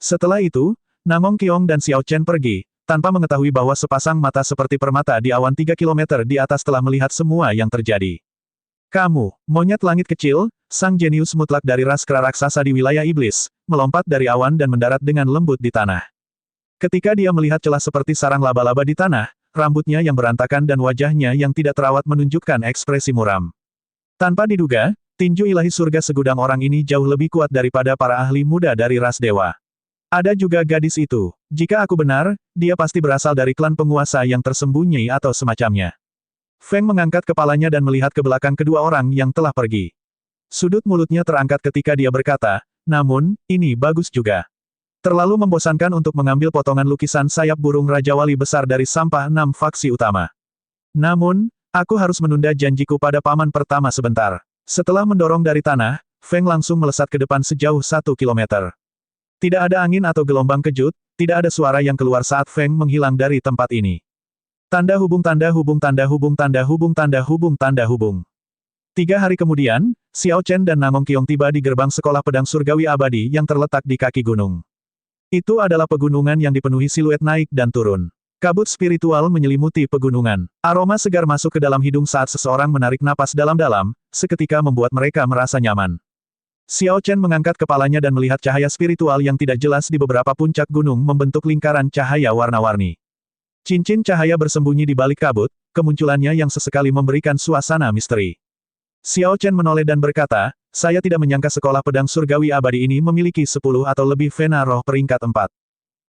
Setelah itu, Namong Qiong dan Xiao Chen pergi, tanpa mengetahui bahwa sepasang mata seperti permata di awan 3 kilometer di atas telah melihat semua yang terjadi. Kamu, monyet langit kecil, sang jenius mutlak dari ras kera raksasa di wilayah iblis, melompat dari awan dan mendarat dengan lembut di tanah. Ketika dia melihat celah seperti sarang laba-laba di tanah, rambutnya yang berantakan dan wajahnya yang tidak terawat menunjukkan ekspresi muram. Tanpa diduga, tinju ilahi surga segudang orang ini jauh lebih kuat daripada para ahli muda dari ras dewa. Ada juga gadis itu. Jika aku benar, dia pasti berasal dari klan penguasa yang tersembunyi atau semacamnya. Feng mengangkat kepalanya dan melihat ke belakang kedua orang yang telah pergi. Sudut mulutnya terangkat ketika dia berkata, namun, ini bagus juga. Terlalu membosankan untuk mengambil potongan lukisan sayap burung Raja Wali besar dari sampah 6 faksi utama. Namun, aku harus menunda janjiku pada paman pertama sebentar. Setelah mendorong dari tanah, Feng langsung melesat ke depan sejauh 1 kilometer. Tidak ada angin atau gelombang kejut, tidak ada suara yang keluar saat Feng menghilang dari tempat ini. Tanda hubung tanda hubung tanda hubung tanda hubung tanda hubung tanda hubung. 3 hari kemudian, Xiao Chen dan Namong Qiong tiba di gerbang sekolah pedang surgawi abadi yang terletak di kaki gunung. Itu adalah pegunungan yang dipenuhi siluet naik dan turun. Kabut spiritual menyelimuti pegunungan. Aroma segar masuk ke dalam hidung saat seseorang menarik napas dalam-dalam, seketika membuat mereka merasa nyaman. Xiao Chen mengangkat kepalanya dan melihat cahaya spiritual yang tidak jelas di beberapa puncak gunung membentuk lingkaran cahaya warna-warni. Cincin cahaya bersembunyi di balik kabut, kemunculannya yang sesekali memberikan suasana misteri. Xiao Chen menoleh dan berkata, saya tidak menyangka sekolah pedang surgawi abadi ini memiliki 10 atau lebih Vena Roh peringkat 4.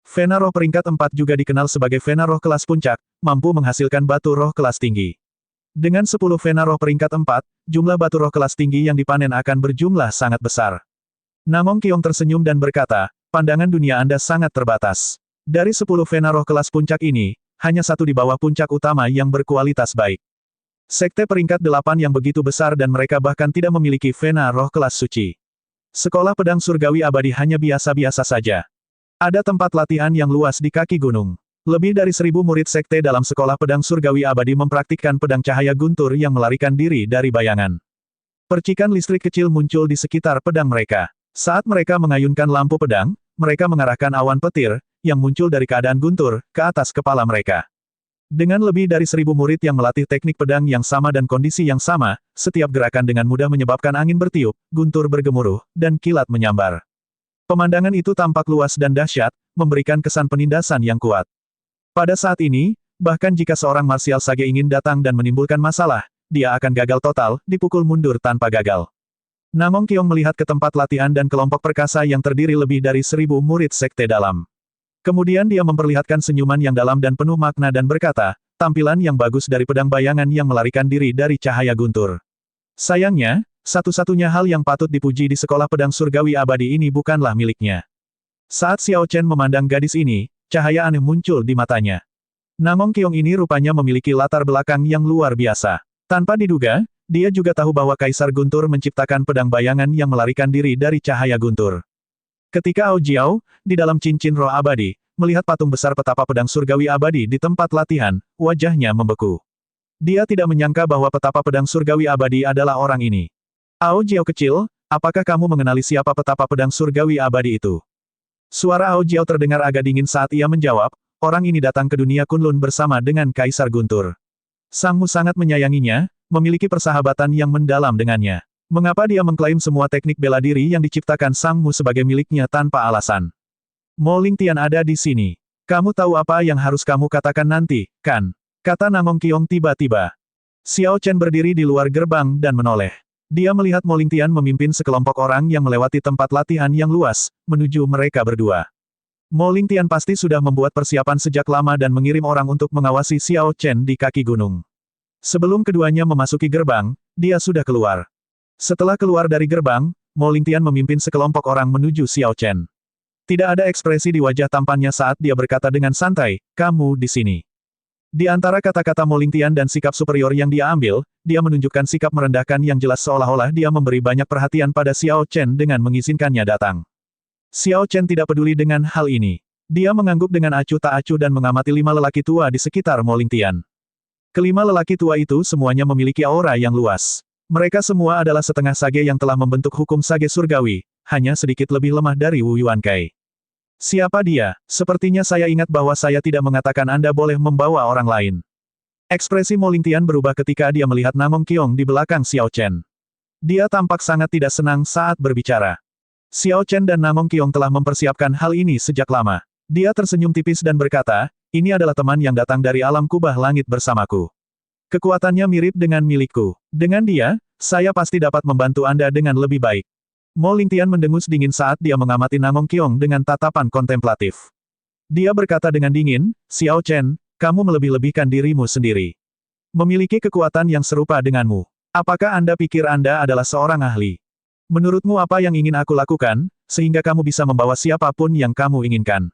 Vena Roh peringkat 4 juga dikenal sebagai Vena Roh kelas puncak, mampu menghasilkan batu roh kelas tinggi. Dengan 10 Vena Roh peringkat 4, jumlah batu roh kelas tinggi yang dipanen akan berjumlah sangat besar. Namong Qiong tersenyum dan berkata, pandangan dunia Anda sangat terbatas. Dari 10 Vena Roh kelas puncak ini, hanya satu di bawah puncak utama yang berkualitas baik. Sekte peringkat 8 yang begitu besar dan mereka bahkan tidak memiliki Vena Roh kelas suci. Sekolah pedang surgawi abadi hanya biasa-biasa saja. Ada tempat latihan yang luas di kaki gunung. Lebih dari 1000 murid sekte dalam sekolah pedang surgawi abadi mempraktikkan pedang cahaya guntur yang melarikan diri dari bayangan. Percikan listrik kecil muncul di sekitar pedang mereka. Saat mereka mengayunkan lampu pedang, mereka mengarahkan awan petir, yang muncul dari keadaan guntur, ke atas kepala mereka. Dengan lebih dari 1000 murid yang melatih teknik pedang yang sama dan kondisi yang sama, setiap gerakan dengan mudah menyebabkan angin bertiup, guntur bergemuruh, dan kilat menyambar. Pemandangan itu tampak luas dan dahsyat, memberikan kesan penindasan yang kuat. Pada saat ini, bahkan jika seorang martial sage ingin datang dan menimbulkan masalah, dia akan gagal total, dipukul mundur tanpa gagal. Namong Qiong melihat ke tempat latihan dan kelompok perkasa yang terdiri lebih dari 1000 murid sekte dalam. Kemudian dia memperlihatkan senyuman yang dalam dan penuh makna dan berkata, tampilan yang bagus dari pedang bayangan yang melarikan diri dari cahaya guntur. Sayangnya, satu-satunya hal yang patut dipuji di sekolah pedang surgawi abadi ini bukanlah miliknya. Saat Xiao Chen memandang gadis ini, cahaya aneh muncul di matanya. Namong Qiong ini rupanya memiliki latar belakang yang luar biasa. Tanpa diduga, dia juga tahu bahwa Kaisar Guntur menciptakan pedang bayangan yang melarikan diri dari cahaya guntur. Ketika Ao Jiao, di dalam cincin roh abadi, melihat patung besar petapa pedang surgawi abadi di tempat latihan, wajahnya membeku. Dia tidak menyangka bahwa petapa pedang surgawi abadi adalah orang ini. Ao Jiao kecil, apakah kamu mengenali siapa petapa pedang surgawi abadi itu? Suara Ao Jiao terdengar agak dingin saat ia menjawab, orang ini datang ke dunia Kunlun bersama dengan Kaisar Guntur. Sang Mu sangat menyayanginya, memiliki persahabatan yang mendalam dengannya. Mengapa dia mengklaim semua teknik bela diri yang diciptakan Sang Mu sebagai miliknya tanpa alasan? Mo Lingtian ada di sini. Kamu tahu apa yang harus kamu katakan nanti, kan? Kata Namong Qiong tiba-tiba. Xiao Chen berdiri di luar gerbang dan menoleh. Dia melihat Mo Lingtian memimpin sekelompok orang yang melewati tempat latihan yang luas, menuju mereka berdua. Mo Lingtian pasti sudah membuat persiapan sejak lama dan mengirim orang untuk mengawasi Xiao Chen di kaki gunung. Sebelum keduanya memasuki gerbang, dia sudah keluar. Setelah keluar dari gerbang, Mo Lingtian memimpin sekelompok orang menuju Xiao Chen. Tidak ada ekspresi di wajah tampannya saat dia berkata dengan santai, kamu di sini. Di antara kata-kata Mo Lingtian dan sikap superior yang dia ambil, dia menunjukkan sikap merendahkan yang jelas seolah-olah dia memberi banyak perhatian pada Xiao Chen dengan mengizinkannya datang. Xiao Chen tidak peduli dengan hal ini. Dia mengangguk dengan acuh tak acuh dan mengamati 5 lelaki tua di sekitar Mo Lingtian. Kelima lelaki tua itu semuanya memiliki aura yang luas. Mereka semua adalah setengah sage yang telah membentuk hukum sage surgawi, hanya sedikit lebih lemah dari Wu Yuankai. Siapa dia? Sepertinya saya ingat bahwa saya tidak mengatakan Anda boleh membawa orang lain. Ekspresi Mo Lingtian berubah ketika dia melihat Namong Qiong di belakang Xiao Chen. Dia tampak sangat tidak senang saat berbicara. Xiao Chen dan Namong Qiong telah mempersiapkan hal ini sejak lama. Dia tersenyum tipis dan berkata, ini adalah teman yang datang dari alam kubah langit bersamaku. Kekuatannya mirip dengan milikku. Dengan dia, saya pasti dapat membantu Anda dengan lebih baik. Mo Lingtian mendengus dingin saat dia mengamati Namong Qiong dengan tatapan kontemplatif. Dia berkata dengan dingin, Xiao Chen, kamu melebih-lebihkan dirimu sendiri. Memiliki kekuatan yang serupa denganmu. Apakah Anda pikir Anda adalah seorang ahli? Menurutmu apa yang ingin aku lakukan, sehingga kamu bisa membawa siapapun yang kamu inginkan?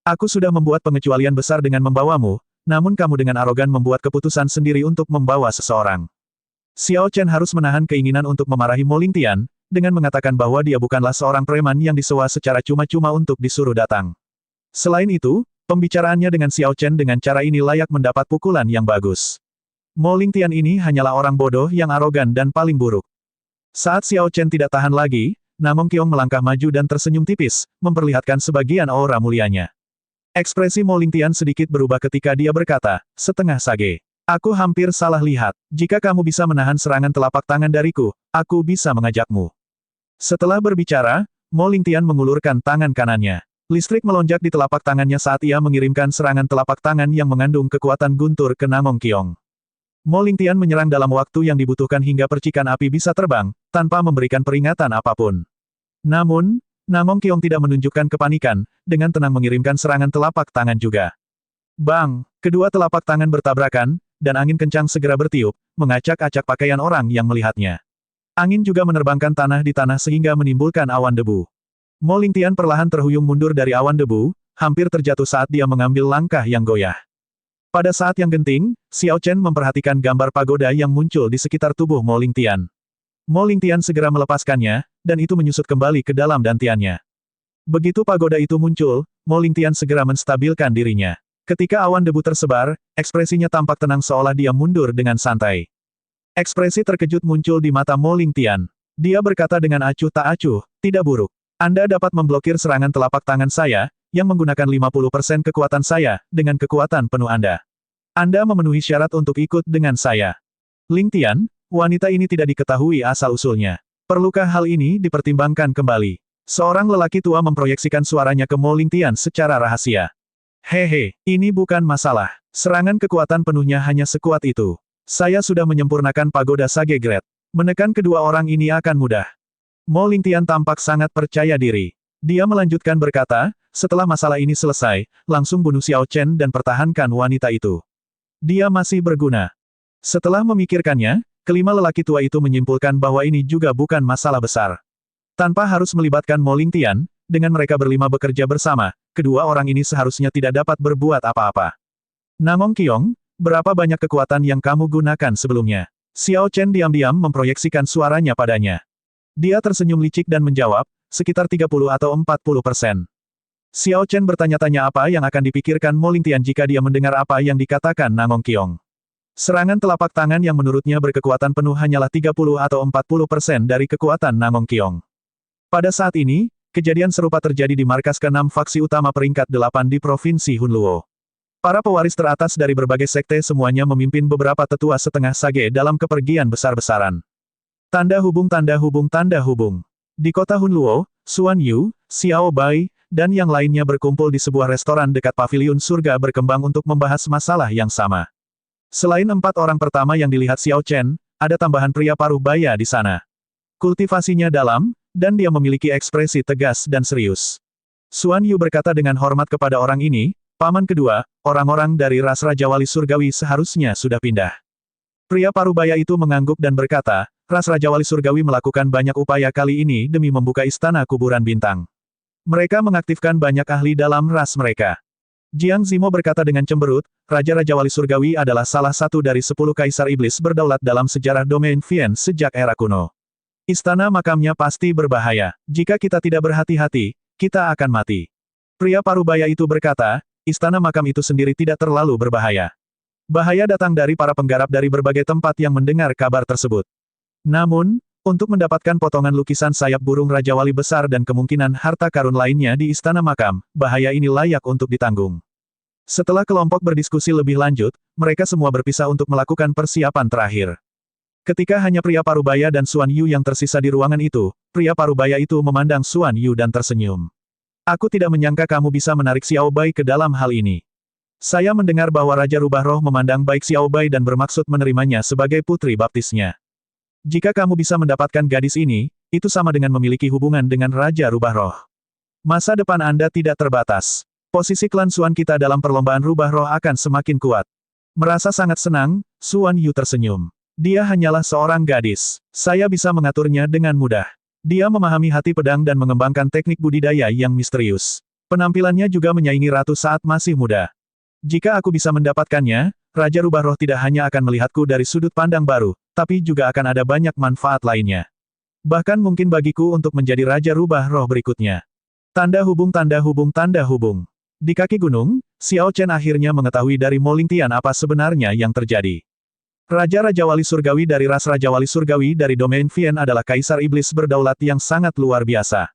Aku sudah membuat pengecualian besar dengan membawamu, namun kamu dengan arogan membuat keputusan sendiri untuk membawa seseorang. Xiao Chen harus menahan keinginan untuk memarahi Mo Lingtian, dengan mengatakan bahwa dia bukanlah seorang preman yang disewa secara cuma-cuma untuk disuruh datang. Selain itu, pembicaraannya dengan Xiao Chen dengan cara ini layak mendapat pukulan yang bagus. Mo Lingtian ini hanyalah orang bodoh yang arogan dan paling buruk. Saat Xiao Chen tidak tahan lagi, Namong Qiong melangkah maju dan tersenyum tipis, memperlihatkan sebagian aura mulianya. Ekspresi Mo Lingtian sedikit berubah ketika dia berkata, setengah sage. Aku hampir salah lihat. Jika kamu bisa menahan serangan telapak tangan dariku, aku bisa mengajakmu. Setelah berbicara, Mo Lingtian mengulurkan tangan kanannya. Listrik melonjak di telapak tangannya saat ia mengirimkan serangan telapak tangan yang mengandung kekuatan guntur ke Namong Qiong. Mo Lingtian menyerang dalam waktu yang dibutuhkan hingga percikan api bisa terbang, tanpa memberikan peringatan apapun. Namun, Namong Qiong tidak menunjukkan kepanikan, dengan tenang mengirimkan serangan telapak tangan juga. Bang! Kedua telapak tangan bertabrakan, dan angin kencang segera bertiup, mengacak-acak pakaian orang yang melihatnya. Angin juga menerbangkan tanah di tanah sehingga menimbulkan awan debu. Mo Lingtian perlahan terhuyung mundur dari awan debu, hampir terjatuh saat dia mengambil langkah yang goyah. Pada saat yang genting, Xiao Chen memperhatikan gambar pagoda yang muncul di sekitar tubuh Mo Lingtian. Mo Lingtian segera melepaskannya, dan itu menyusut kembali ke dalam dantiannya. Begitu pagoda itu muncul, Mo Lingtian segera menstabilkan dirinya. Ketika awan debu tersebar, ekspresinya tampak tenang seolah dia mundur dengan santai. Ekspresi terkejut muncul di mata Mo Lingtian. Dia berkata dengan acuh tak acuh, tidak buruk. Anda dapat memblokir serangan telapak tangan saya, yang menggunakan 50% kekuatan saya, dengan kekuatan penuh Anda. Anda memenuhi syarat untuk ikut dengan saya. Lingtian, wanita ini tidak diketahui asal-usulnya. Perlukah hal ini dipertimbangkan kembali? Seorang lelaki tua memproyeksikan suaranya ke Mo Lingtian secara rahasia. Hehe, ini bukan masalah. Serangan kekuatan penuhnya hanya sekuat itu. Saya sudah menyempurnakan pagoda Sage Great. Menekan kedua orang ini akan mudah. Mo Lingtian tampak sangat percaya diri. Dia melanjutkan berkata, setelah masalah ini selesai, langsung bunuh Xiao Chen dan pertahankan wanita itu. Dia masih berguna. Setelah memikirkannya, kelima lelaki tua itu menyimpulkan bahwa ini juga bukan masalah besar. Tanpa harus melibatkan Mo Lingtian, dengan mereka berlima bekerja bersama, kedua orang ini seharusnya tidak dapat berbuat apa-apa. Namong Qiong, berapa banyak kekuatan yang kamu gunakan sebelumnya? Xiao Chen diam-diam memproyeksikan suaranya padanya. Dia tersenyum licik dan menjawab, sekitar 30 atau 40%. Xiao Chen bertanya-tanya apa yang akan dipikirkan Mo Lingtian jika dia mendengar apa yang dikatakan Namong Qiong. Serangan telapak tangan yang menurutnya berkekuatan penuh hanyalah 30 atau 40% dari kekuatan Namong Qiong. Pada saat ini, kejadian serupa terjadi di markas ke-6 faksi utama peringkat 8 di Provinsi Hunluo. Para pewaris teratas dari berbagai sekte semuanya memimpin beberapa tetua setengah sage dalam kepergian besar-besaran. Tanda hubung tanda hubung tanda hubung. Di kota Hunluo, Xuan Yu, Xiao Bai, dan yang lainnya berkumpul di sebuah restoran dekat paviliun surga berkembang untuk membahas masalah yang sama. Selain 4 orang pertama yang dilihat Xiao Chen, ada tambahan pria paruh baya di sana. Kultivasinya dalam, dan dia memiliki ekspresi tegas dan serius. Xuan Yu berkata dengan hormat kepada orang ini, Paman kedua, orang-orang dari ras Raja Wali Surgawi seharusnya sudah pindah. Pria parubaya itu mengangguk dan berkata, ras Raja Wali Surgawi melakukan banyak upaya kali ini demi membuka istana kuburan bintang. Mereka mengaktifkan banyak ahli dalam ras mereka. Jiang Zimo berkata dengan cemberut, Raja-Raja Wali Surgawi adalah salah satu dari 10 kaisar iblis berdaulat dalam sejarah domain Vian sejak era kuno. Istana makamnya pasti berbahaya. Jika kita tidak berhati-hati, kita akan mati. Pria parubaya itu berkata, istana makam itu sendiri tidak terlalu berbahaya. Bahaya datang dari para penggarap dari berbagai tempat yang mendengar kabar tersebut. Namun, Untuk mendapatkan potongan lukisan sayap burung Raja Wali besar dan kemungkinan harta karun lainnya di istana makam, bahaya ini layak untuk ditanggung. Setelah kelompok berdiskusi lebih lanjut, mereka semua berpisah untuk melakukan persiapan terakhir. Ketika hanya pria parubaya dan Xuan Yu yang tersisa di ruangan itu, pria parubaya itu memandang Xuan Yu dan tersenyum. Aku tidak menyangka kamu bisa menarik Xiao Bai ke dalam hal ini. Saya mendengar bahwa Raja Rubah Roh memandang baik Xiao Bai dan bermaksud menerimanya sebagai putri baptisnya. Jika kamu bisa mendapatkan gadis ini, itu sama dengan memiliki hubungan dengan Raja Rubah Roh. Masa depan Anda tidak terbatas. Posisi klan Xuan kita dalam perlombaan Rubah Roh akan semakin kuat. Merasa sangat senang, Xuan Yu tersenyum. Dia hanyalah seorang gadis. Saya bisa mengaturnya dengan mudah. Dia memahami hati pedang dan mengembangkan teknik budidaya yang misterius. Penampilannya juga menyaingi ratu saat masih muda. Jika aku bisa mendapatkannya, Raja Rubah Roh tidak hanya akan melihatku dari sudut pandang baru, tapi juga akan ada banyak manfaat lainnya. Bahkan mungkin bagiku untuk menjadi Raja Rubah Roh berikutnya. Tanda hubung tanda hubung tanda hubung. Di kaki gunung, Xiao Chen akhirnya mengetahui dari Mo Lingtian apa sebenarnya yang terjadi. Raja-Raja Wali Surgawi dari ras Raja Wali Surgawi dari domain Vien adalah Kaisar Iblis berdaulat yang sangat luar biasa.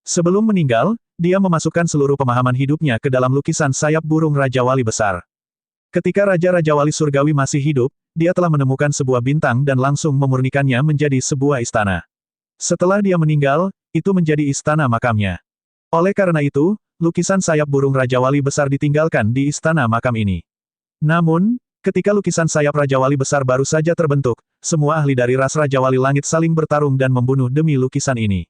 Sebelum meninggal, dia memasukkan seluruh pemahaman hidupnya ke dalam lukisan sayap burung Raja Wali besar. Ketika Raja-Raja Wali Surgawi masih hidup, dia telah menemukan sebuah bintang dan langsung memurnikannya menjadi sebuah istana. Setelah dia meninggal, itu menjadi istana makamnya. Oleh karena itu, lukisan sayap burung Raja Wali besar ditinggalkan di istana makam ini. Namun, ketika lukisan sayap Raja Wali besar baru saja terbentuk, semua ahli dari ras Raja Wali Langit saling bertarung dan membunuh demi lukisan ini.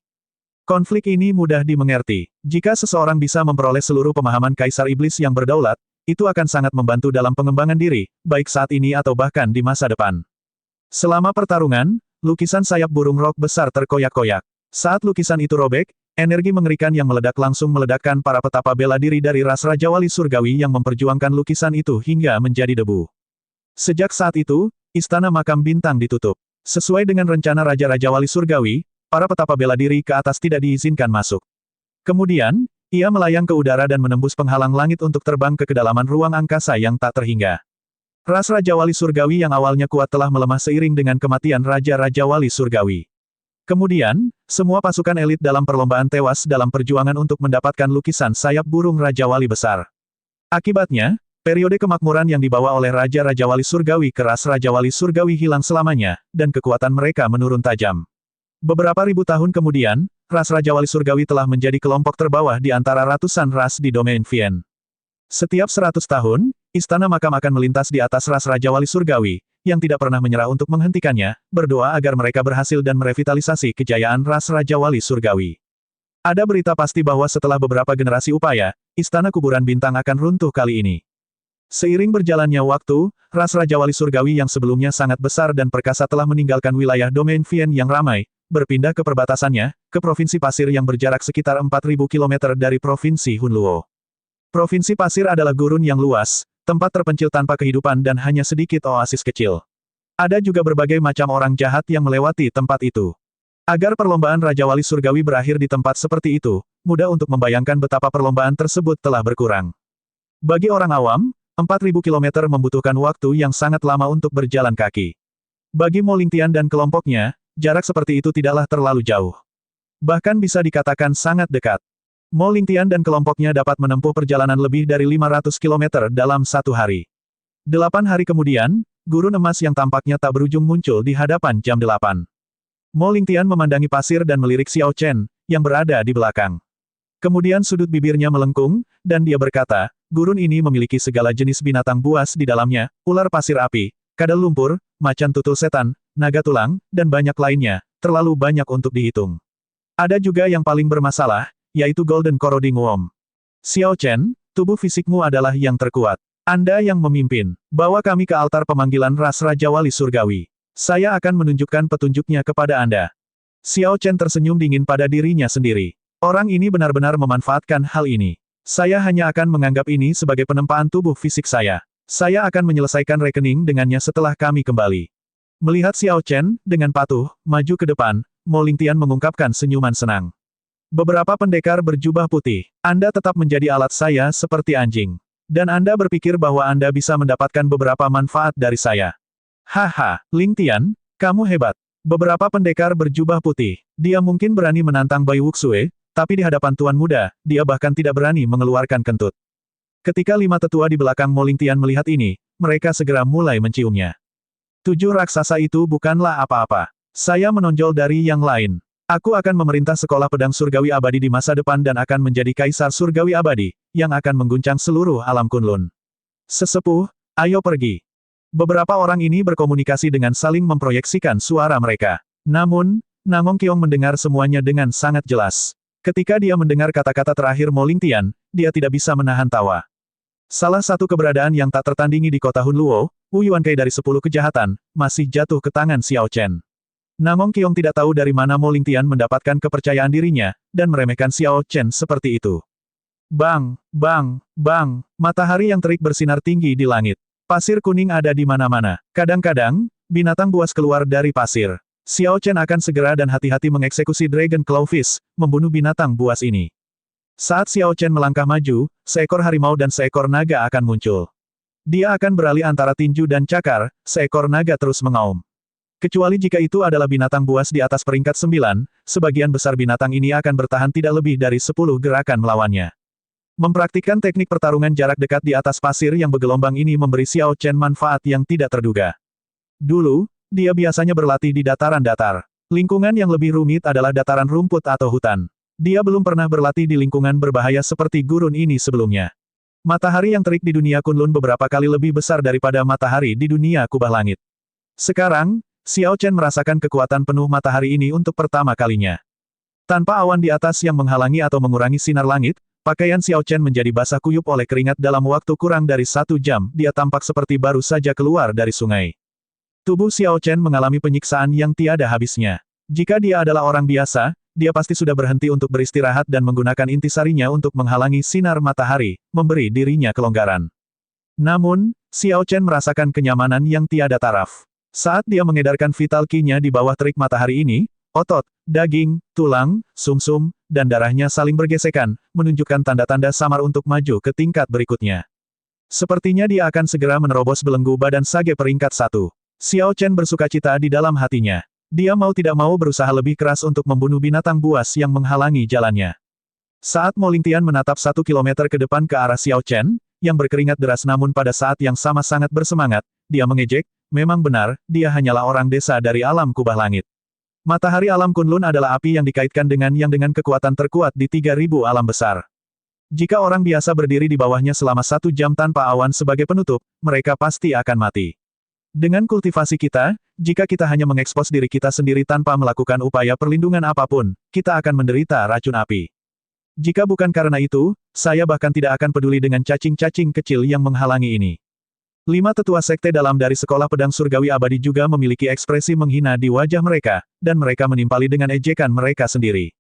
Konflik ini mudah dimengerti. Jika seseorang bisa memperoleh seluruh pemahaman Kaisar Iblis yang berdaulat, itu akan sangat membantu dalam pengembangan diri, baik saat ini atau bahkan di masa depan. Selama pertarungan, lukisan sayap burung rok besar terkoyak-koyak. Saat lukisan itu robek, energi mengerikan yang meledak langsung meledakkan para petapa bela diri dari ras Raja Wali Surgawi yang memperjuangkan lukisan itu hingga menjadi debu. Sejak saat itu, istana makam bintang ditutup. Sesuai dengan rencana Raja-Raja Wali Surgawi, para petapa bela diri ke atas tidak diizinkan masuk. Kemudian, ia melayang ke udara dan menembus penghalang langit untuk terbang ke kedalaman ruang angkasa yang tak terhingga. Ras Raja Wali Surgawi yang awalnya kuat telah melemah seiring dengan kematian Raja-Raja Wali Surgawi. Kemudian, semua pasukan elit dalam perlombaan tewas dalam perjuangan untuk mendapatkan lukisan sayap burung Raja Wali besar. Akibatnya, periode kemakmuran yang dibawa oleh Raja-Raja Wali Surgawi ke ras Raja Wali Surgawi hilang selamanya, dan kekuatan mereka menurun tajam. Beberapa ribu tahun kemudian, ras Raja Wali Surgawi telah menjadi kelompok terbawah di antara ratusan ras di domain Vien. Setiap 100 tahun, istana makam akan melintas di atas ras Raja Wali Surgawi, yang tidak pernah menyerah untuk menghentikannya, berdoa agar mereka berhasil dan merevitalisasi kejayaan ras Raja Wali Surgawi. Ada berita pasti bahwa setelah beberapa generasi upaya, istana kuburan bintang akan runtuh kali ini. Seiring berjalannya waktu, ras Raja Wali Surgawi yang sebelumnya sangat besar dan perkasa telah meninggalkan wilayah domain Vien yang ramai, berpindah ke perbatasannya, ke Provinsi Pasir yang berjarak sekitar 4.000 km dari Provinsi Hunluo. Provinsi Pasir adalah gurun yang luas, tempat terpencil tanpa kehidupan dan hanya sedikit oasis kecil. Ada juga berbagai macam orang jahat yang melewati tempat itu. Agar perlombaan Raja Wali Surgawi berakhir di tempat seperti itu, mudah untuk membayangkan betapa perlombaan tersebut telah berkurang. Bagi orang awam, 4.000 km membutuhkan waktu yang sangat lama untuk berjalan kaki. Bagi Mo Lingtian dan kelompoknya, jarak seperti itu tidaklah terlalu jauh. Bahkan bisa dikatakan sangat dekat. Mo Lingtian dan kelompoknya dapat menempuh perjalanan lebih dari 500 km dalam satu hari. 8 hari kemudian, gurun emas yang tampaknya tak berujung muncul di hadapan jam 8. Mo Lingtian memandangi pasir dan melirik Xiao Chen, yang berada di belakang. Kemudian sudut bibirnya melengkung, dan dia berkata, gurun ini memiliki segala jenis binatang buas di dalamnya, ular pasir api, kadal lumpur, macan tutul setan, naga tulang, dan banyak lainnya, terlalu banyak untuk dihitung. Ada juga yang paling bermasalah, yaitu Golden Corroding Worm. Xiao Chen, tubuh fisikmu adalah yang terkuat. Anda yang memimpin. Bawa kami ke altar pemanggilan ras Raja Wali Surgawi. Saya akan menunjukkan petunjuknya kepada Anda. Xiao Chen tersenyum dingin pada dirinya sendiri. Orang ini benar-benar memanfaatkan hal ini. Saya hanya akan menganggap ini sebagai penempaan tubuh fisik saya. Saya akan menyelesaikan rekening dengannya setelah kami kembali. Melihat Xiao Chen, dengan patuh, maju ke depan, Mo Lingtian mengungkapkan senyuman senang. Beberapa pendekar berjubah putih. Anda tetap menjadi alat saya seperti anjing. Dan Anda berpikir bahwa Anda bisa mendapatkan beberapa manfaat dari saya. Haha, Lingtian, kamu hebat. Beberapa pendekar berjubah putih. Dia mungkin berani menantang Bai Wuxue, tapi di hadapan Tuan Muda, dia bahkan tidak berani mengeluarkan kentut. Ketika 5 tetua di belakang Mo Lingtian melihat ini, mereka segera mulai menciumnya. 7 raksasa itu bukanlah apa-apa. Saya menonjol dari yang lain. Aku akan memerintah sekolah pedang surgawi abadi di masa depan dan akan menjadi kaisar surgawi abadi, yang akan mengguncang seluruh alam Kunlun. Sesepuh, ayo pergi. Beberapa orang ini berkomunikasi dengan saling memproyeksikan suara mereka. Namun, Namong Kiong mendengar semuanya dengan sangat jelas. Ketika dia mendengar kata-kata terakhir Mo Lingtian, dia tidak bisa menahan tawa. Salah satu keberadaan yang tak tertandingi di kota Hunluo, Wu Yuankei dari 10 kejahatan, masih jatuh ke tangan Xiao Chen. Namong Kiong tidak tahu dari mana Mo Lingtian mendapatkan kepercayaan dirinya, dan meremehkan Xiao Chen seperti itu. Bang, bang, bang, matahari yang terik bersinar tinggi di langit. Pasir kuning ada di mana-mana. Kadang-kadang, binatang buas keluar dari pasir. Xiao Chen akan segera dan hati-hati mengeksekusi Dragon Clawfish, membunuh binatang buas ini. Saat Xiao Chen melangkah maju, seekor harimau dan seekor naga akan muncul. Dia akan beralih antara tinju dan cakar, seekor naga terus mengaum. Kecuali jika itu adalah binatang buas di atas peringkat 9, sebagian besar binatang ini akan bertahan tidak lebih dari 10 gerakan melawannya. Mempraktikkan teknik pertarungan jarak dekat di atas pasir yang bergelombang ini memberi Xiao Chen manfaat yang tidak terduga. Dulu, dia biasanya berlatih di dataran datar. Lingkungan yang lebih rumit adalah dataran rumput atau hutan. Dia belum pernah berlatih di lingkungan berbahaya seperti gurun ini sebelumnya. Matahari yang terik di dunia Kunlun beberapa kali lebih besar daripada matahari di dunia kubah langit. Sekarang, Xiao Chen merasakan kekuatan penuh matahari ini untuk pertama kalinya. Tanpa awan di atas yang menghalangi atau mengurangi sinar langit, pakaian Xiao Chen menjadi basah kuyup oleh keringat dalam waktu kurang dari 1 jam. Dia tampak seperti baru saja keluar dari sungai. Tubuh Xiao Chen mengalami penyiksaan yang tiada habisnya. Jika dia adalah orang biasa, dia pasti sudah berhenti untuk beristirahat dan menggunakan intisarinya untuk menghalangi sinar matahari, memberi dirinya kelonggaran. Namun, Xiao Chen merasakan kenyamanan yang tiada taraf. Saat dia mengedarkan vital ki-nya di bawah terik matahari ini, otot, daging, tulang, sumsum, dan darahnya saling bergesekan, menunjukkan tanda-tanda samar untuk maju ke tingkat berikutnya. Sepertinya dia akan segera menerobos belenggu badan Sage peringkat 1. Xiao Chen bersukacita di dalam hatinya. Dia mau tidak mau berusaha lebih keras untuk membunuh binatang buas yang menghalangi jalannya. Saat Mo Lingtian menatap 1 kilometer ke depan ke arah Xiao Chen, yang berkeringat deras namun pada saat yang sama sangat bersemangat, dia mengejek, memang benar, dia hanyalah orang desa dari alam kubah langit. Matahari alam Kunlun adalah api yang dikaitkan dengan kekuatan terkuat di 3000 alam besar. Jika orang biasa berdiri di bawahnya selama 1 jam tanpa awan sebagai penutup, mereka pasti akan mati. Dengan kultivasi kita, jika kita hanya mengekspos diri kita sendiri tanpa melakukan upaya perlindungan apapun, kita akan menderita racun api. Jika bukan karena itu, saya bahkan tidak akan peduli dengan cacing-cacing kecil yang menghalangi ini. 5 tetua sekte dalam dari sekolah pedang surgawi abadi juga memiliki ekspresi menghina di wajah mereka, dan mereka menimpali dengan ejekan mereka sendiri.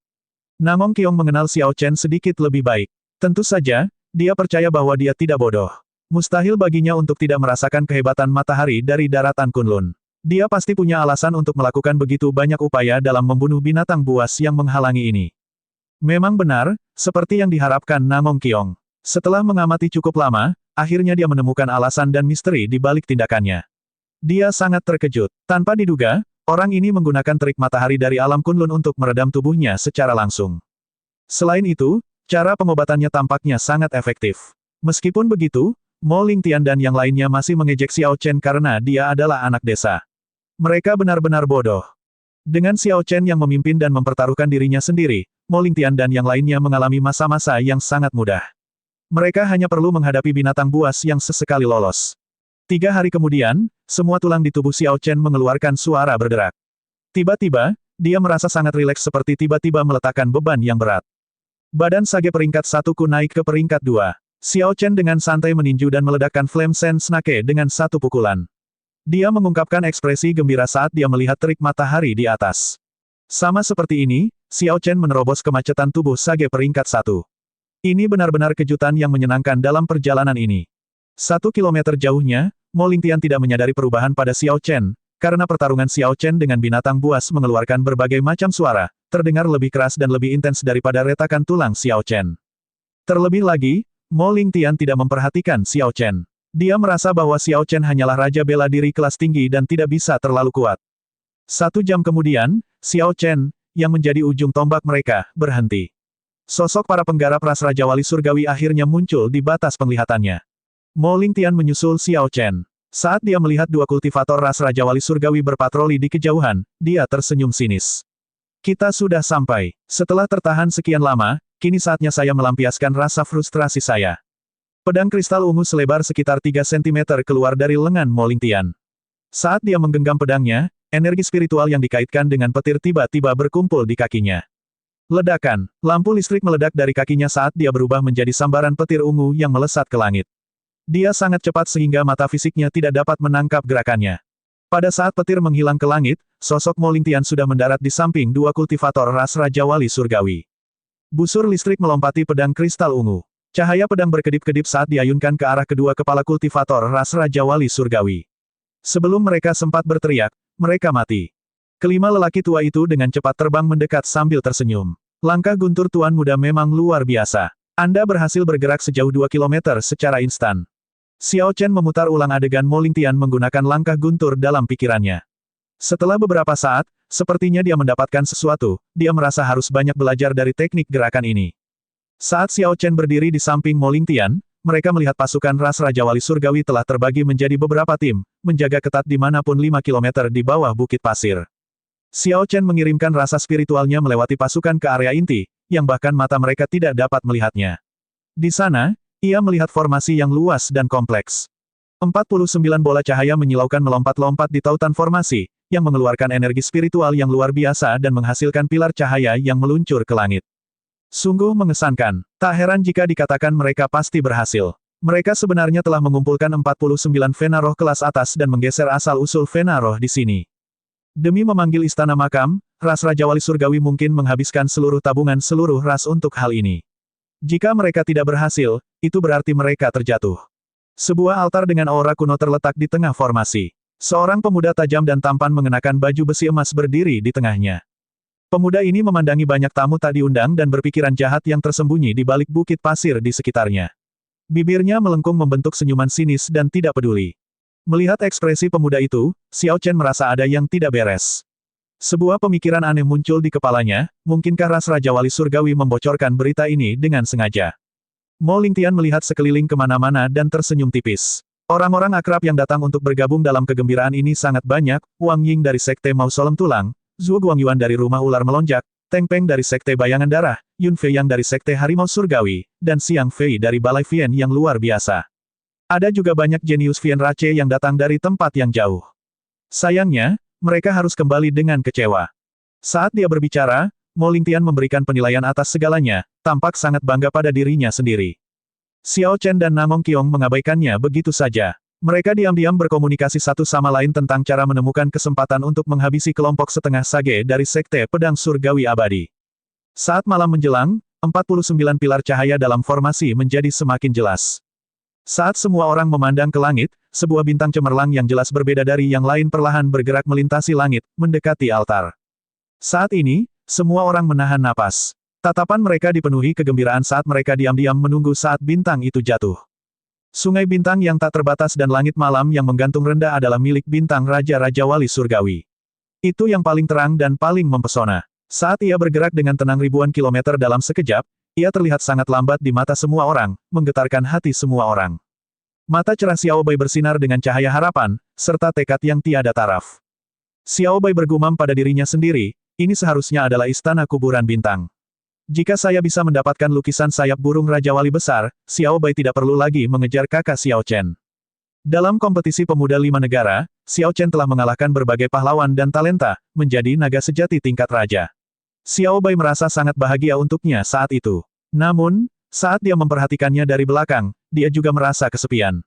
Namong Kiong mengenal Xiao Chen sedikit lebih baik. Tentu saja, dia percaya bahwa dia tidak bodoh. Mustahil baginya untuk tidak merasakan kehebatan matahari dari daratan Kunlun. Dia pasti punya alasan untuk melakukan begitu banyak upaya dalam membunuh binatang buas yang menghalangi ini. Memang benar, seperti yang diharapkan Namong Kiong. Setelah mengamati cukup lama, akhirnya dia menemukan alasan dan misteri di balik tindakannya. Dia sangat terkejut. Tanpa diduga, orang ini menggunakan trik matahari dari alam Kunlun untuk meredam tubuhnya secara langsung. Selain itu, cara pengobatannya tampaknya sangat efektif. Meskipun begitu, Mo Lingtian dan yang lainnya masih mengejek Xiao Chen karena dia adalah anak desa. Mereka benar-benar bodoh. Dengan Xiao Chen yang memimpin dan mempertaruhkan dirinya sendiri, Mo Lingtian dan yang lainnya mengalami masa-masa yang sangat mudah. Mereka hanya perlu menghadapi binatang buas yang sesekali lolos. 3 hari kemudian, semua tulang di tubuh Xiao Chen mengeluarkan suara berderak. Tiba-tiba, dia merasa sangat rileks seperti tiba-tiba meletakkan beban yang berat. Badan Sage peringkat 1 ku naik ke peringkat 2. Xiao Chen dengan santai meninju dan meledakkan Flame Sen Snake dengan 1 pukulan. Dia mengungkapkan ekspresi gembira saat dia melihat terik matahari di atas. Sama seperti ini, Xiao Chen menerobos kemacetan tubuh Sage peringkat 1. Ini benar-benar kejutan yang menyenangkan dalam perjalanan ini. 1 kilometer jauhnya, Mo Lingtian tidak menyadari perubahan pada Xiao Chen, karena pertarungan Xiao Chen dengan binatang buas mengeluarkan berbagai macam suara, terdengar lebih keras dan lebih intens daripada retakan tulang Xiao Chen. Terlebih lagi, Mo Lingtian tidak memperhatikan Xiao Chen. Dia merasa bahwa Xiao Chen hanyalah raja bela diri kelas tinggi dan tidak bisa terlalu kuat. 1 jam kemudian, Xiao Chen, yang menjadi ujung tombak mereka, berhenti. Sosok para penggarap ras Raja Wali Surgawi akhirnya muncul di batas penglihatannya. Mo Lingtian menyusul Xiao Chen. Saat dia melihat 2 kultivator ras Raja Wali Surgawi berpatroli di kejauhan, dia tersenyum sinis. Kita sudah sampai. Setelah tertahan sekian lama, kini saatnya saya melampiaskan rasa frustrasi saya. Pedang kristal ungu selebar sekitar 3 cm keluar dari lengan Mo Lingtian. Saat dia menggenggam pedangnya, energi spiritual yang dikaitkan dengan petir tiba-tiba berkumpul di kakinya. Ledakan, lampu listrik meledak dari kakinya saat dia berubah menjadi sambaran petir ungu yang melesat ke langit. Dia sangat cepat sehingga mata fisiknya tidak dapat menangkap gerakannya. Pada saat petir menghilang ke langit, sosok Mo Lingtian sudah mendarat di samping 2 kultivator ras Raja Wali Surgawi. Busur listrik melompati pedang kristal ungu. Cahaya pedang berkedip-kedip saat diayunkan ke arah kedua kepala kultivator ras Raja Wali Surgawi. Sebelum mereka sempat berteriak, mereka mati. Kelima lelaki tua itu dengan cepat terbang mendekat sambil tersenyum. Langkah guntur tuan muda memang luar biasa. Anda berhasil bergerak sejauh 2 kilometer secara instan. Xiao Chen memutar ulang adegan Mo Lingtian menggunakan langkah guntur dalam pikirannya. Setelah beberapa saat, sepertinya dia mendapatkan sesuatu, dia merasa harus banyak belajar dari teknik gerakan ini. Saat Xiao Chen berdiri di samping Mo Lingtian, mereka melihat pasukan ras Raja Wali Surgawi telah terbagi menjadi beberapa tim, menjaga ketat dimanapun 5 kilometer di bawah bukit pasir. Xiao Chen mengirimkan rasa spiritualnya melewati pasukan ke area inti, yang bahkan mata mereka tidak dapat melihatnya. Di sana, ia melihat formasi yang luas dan kompleks. 49 bola cahaya menyilaukan melompat-lompat di tautan formasi, yang mengeluarkan energi spiritual yang luar biasa dan menghasilkan pilar cahaya yang meluncur ke langit. Sungguh mengesankan. Tak heran jika dikatakan mereka pasti berhasil. Mereka sebenarnya telah mengumpulkan 49 Vena Roh kelas atas dan menggeser asal-usul Vena Roh di sini. Demi memanggil istana makam, ras Raja Wali Surgawi mungkin menghabiskan seluruh tabungan seluruh ras untuk hal ini. Jika mereka tidak berhasil, itu berarti mereka terjatuh. Sebuah altar dengan aura kuno terletak di tengah formasi. Seorang pemuda tajam dan tampan mengenakan baju besi emas berdiri di tengahnya. Pemuda ini memandangi banyak tamu tak diundang dan berpikiran jahat yang tersembunyi di balik bukit pasir di sekitarnya. Bibirnya melengkung membentuk senyuman sinis dan tidak peduli. Melihat ekspresi pemuda itu, Xiao Chen merasa ada yang tidak beres. Sebuah pemikiran aneh muncul di kepalanya, mungkinkah ras Raja Wali Surgawi membocorkan berita ini dengan sengaja? Mo Lingtian melihat sekeliling kemana-mana dan tersenyum tipis. Orang-orang akrab yang datang untuk bergabung dalam kegembiraan ini sangat banyak, Wang Ying dari Sekte Mausolem Tulang, Zhuo Guangyuan dari Rumah Ular Melonjak, Teng Peng dari Sekte Bayangan Darah, Yun Fei Yang dari Sekte Harimau Surgawi, dan Xiang Fei dari Balai Vien yang luar biasa. Ada juga banyak jenius Vien Rache yang datang dari tempat yang jauh. Sayangnya, mereka harus kembali dengan kecewa. Saat dia berbicara, Mo Lingtian memberikan penilaian atas segalanya, tampak sangat bangga pada dirinya sendiri. Xiao Chen dan Namong Qiong mengabaikannya begitu saja. Mereka diam-diam berkomunikasi satu sama lain tentang cara menemukan kesempatan untuk menghabisi kelompok setengah sage dari Sekte Pedang Surgawi Abadi. Saat malam menjelang, 49 pilar cahaya dalam formasi menjadi semakin jelas. Saat semua orang memandang ke langit, sebuah bintang cemerlang yang jelas berbeda dari yang lain perlahan bergerak melintasi langit, mendekati altar. Saat ini, semua orang menahan napas. Tatapan mereka dipenuhi kegembiraan saat mereka diam-diam menunggu saat bintang itu jatuh. Sungai bintang yang tak terbatas dan langit malam yang menggantung rendah adalah milik bintang Raja-Raja Wali Surgawi. Itu yang paling terang dan paling mempesona. Saat ia bergerak dengan tenang ribuan kilometer dalam sekejap, ia terlihat sangat lambat di mata semua orang, menggetarkan hati semua orang. Mata cerah Xiao Bai bersinar dengan cahaya harapan, serta tekad yang tiada taraf. Xiao Bai bergumam pada dirinya sendiri, ini seharusnya adalah istana kuburan bintang. Jika saya bisa mendapatkan lukisan sayap burung Raja Wali Besar, Xiao Bai tidak perlu lagi mengejar kakak Xiao Chen. Dalam kompetisi pemuda 5 negara, Xiao Chen telah mengalahkan berbagai pahlawan dan talenta, menjadi naga sejati tingkat raja. Xiao Bai merasa sangat bahagia untuknya saat itu. Namun, saat dia memperhatikannya dari belakang, dia juga merasa kesepian.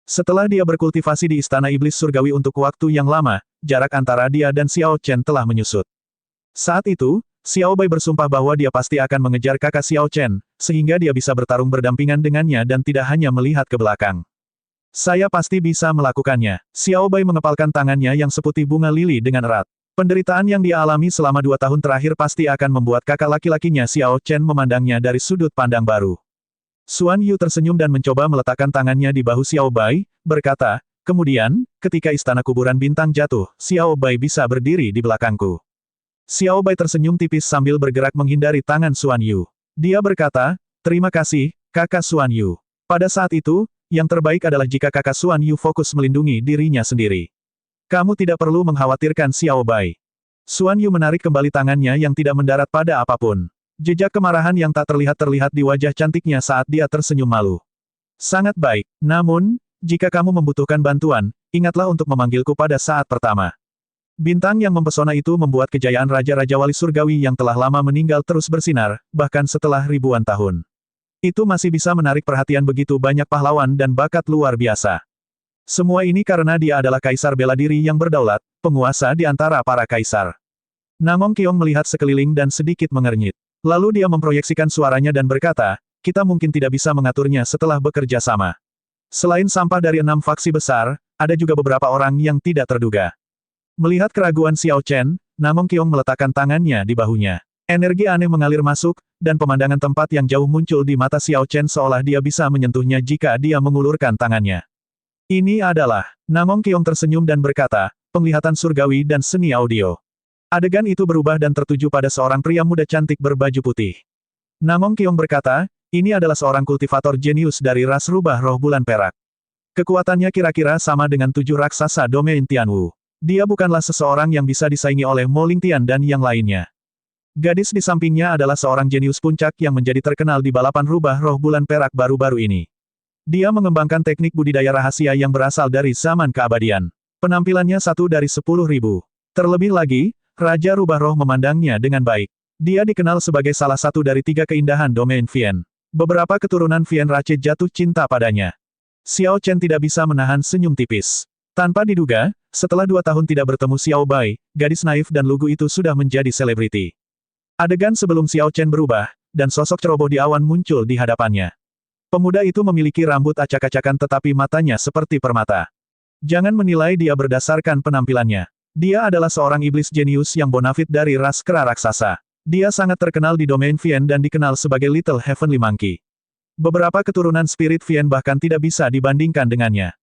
Setelah dia berkultivasi di Istana Iblis Surgawi untuk waktu yang lama, jarak antara dia dan Xiao Chen telah menyusut. Saat itu, Xiao Bai bersumpah bahwa dia pasti akan mengejar kakak Xiao Chen, sehingga dia bisa bertarung berdampingan dengannya dan tidak hanya melihat ke belakang. Saya pasti bisa melakukannya. Xiao Bai mengepalkan tangannya yang seputih bunga lili dengan erat. Penderitaan yang dia alami selama 2 tahun terakhir pasti akan membuat kakak laki-lakinya Xiao Chen memandangnya dari sudut pandang baru. Xuan Yu tersenyum dan mencoba meletakkan tangannya di bahu Xiao Bai, berkata, Kemudian, ketika istana kuburan bintang jatuh, Xiao Bai bisa berdiri di belakangku. Xiao Bai tersenyum tipis sambil bergerak menghindari tangan Xuan Yu. Dia berkata, terima kasih, kakak Xuan Yu. Pada saat itu, yang terbaik adalah jika kakak Xuan Yu fokus melindungi dirinya sendiri. Kamu tidak perlu mengkhawatirkan Xiao Bai. Xuan Yu menarik kembali tangannya yang tidak mendarat pada apapun. Jejak kemarahan yang tak terlihat di wajah cantiknya saat dia tersenyum malu. Sangat baik, namun, jika kamu membutuhkan bantuan, ingatlah untuk memanggilku pada saat pertama. Bintang yang mempesona itu membuat kejayaan Raja-Raja Wali Surgawi yang telah lama meninggal terus bersinar, bahkan setelah ribuan tahun. Itu masih bisa menarik perhatian begitu banyak pahlawan dan bakat luar biasa. Semua ini karena dia adalah kaisar bela diri yang berdaulat, penguasa di antara para kaisar. Namong Qiong melihat sekeliling dan sedikit mengernyit. Lalu dia memproyeksikan suaranya dan berkata, kita mungkin tidak bisa mengaturnya setelah bekerja sama. Selain sampah dari 6 faksi besar, ada juga beberapa orang yang tidak terduga. Melihat keraguan Xiao Chen, Namong Qiong meletakkan tangannya di bahunya. Energi aneh mengalir masuk, dan pemandangan tempat yang jauh muncul di mata Xiao Chen seolah dia bisa menyentuhnya jika dia mengulurkan tangannya. Ini adalah, Namong Qiong tersenyum dan berkata, penglihatan surgawi dan seni audio. Adegan itu berubah dan tertuju pada seorang pria muda cantik berbaju putih. Namong Qiong berkata, ini adalah seorang kultivator jenius dari ras rubah roh bulan perak. Kekuatannya kira-kira sama dengan 7 raksasa domain Tianwu. Dia bukanlah seseorang yang bisa disaingi oleh Mo Lingtian dan yang lainnya. Gadis di sampingnya adalah seorang jenius puncak yang menjadi terkenal di balapan rubah roh bulan perak baru-baru ini. Dia mengembangkan teknik budidaya rahasia yang berasal dari zaman keabadian. Penampilannya 1 dari 10.000. Terlebih lagi, Raja Rubah Roh memandangnya dengan baik. Dia dikenal sebagai salah satu dari 3 keindahan domain Vian. Beberapa keturunan Vian Rache jatuh cinta padanya. Xiao Chen tidak bisa menahan senyum tipis. Tanpa diduga, setelah 2 tahun tidak bertemu Xiao Bai, gadis naif dan lugu itu sudah menjadi selebriti. Adegan sebelum Xiao Chen berubah, dan sosok ceroboh di awan muncul di hadapannya. Pemuda itu memiliki rambut acak-acakan tetapi matanya seperti permata. Jangan menilai dia berdasarkan penampilannya. Dia adalah seorang iblis jenius yang bonafit dari ras kera raksasa. Dia sangat terkenal di domain Vian dan dikenal sebagai Little Heavenly Monkey. Beberapa keturunan spirit Vian bahkan tidak bisa dibandingkan dengannya.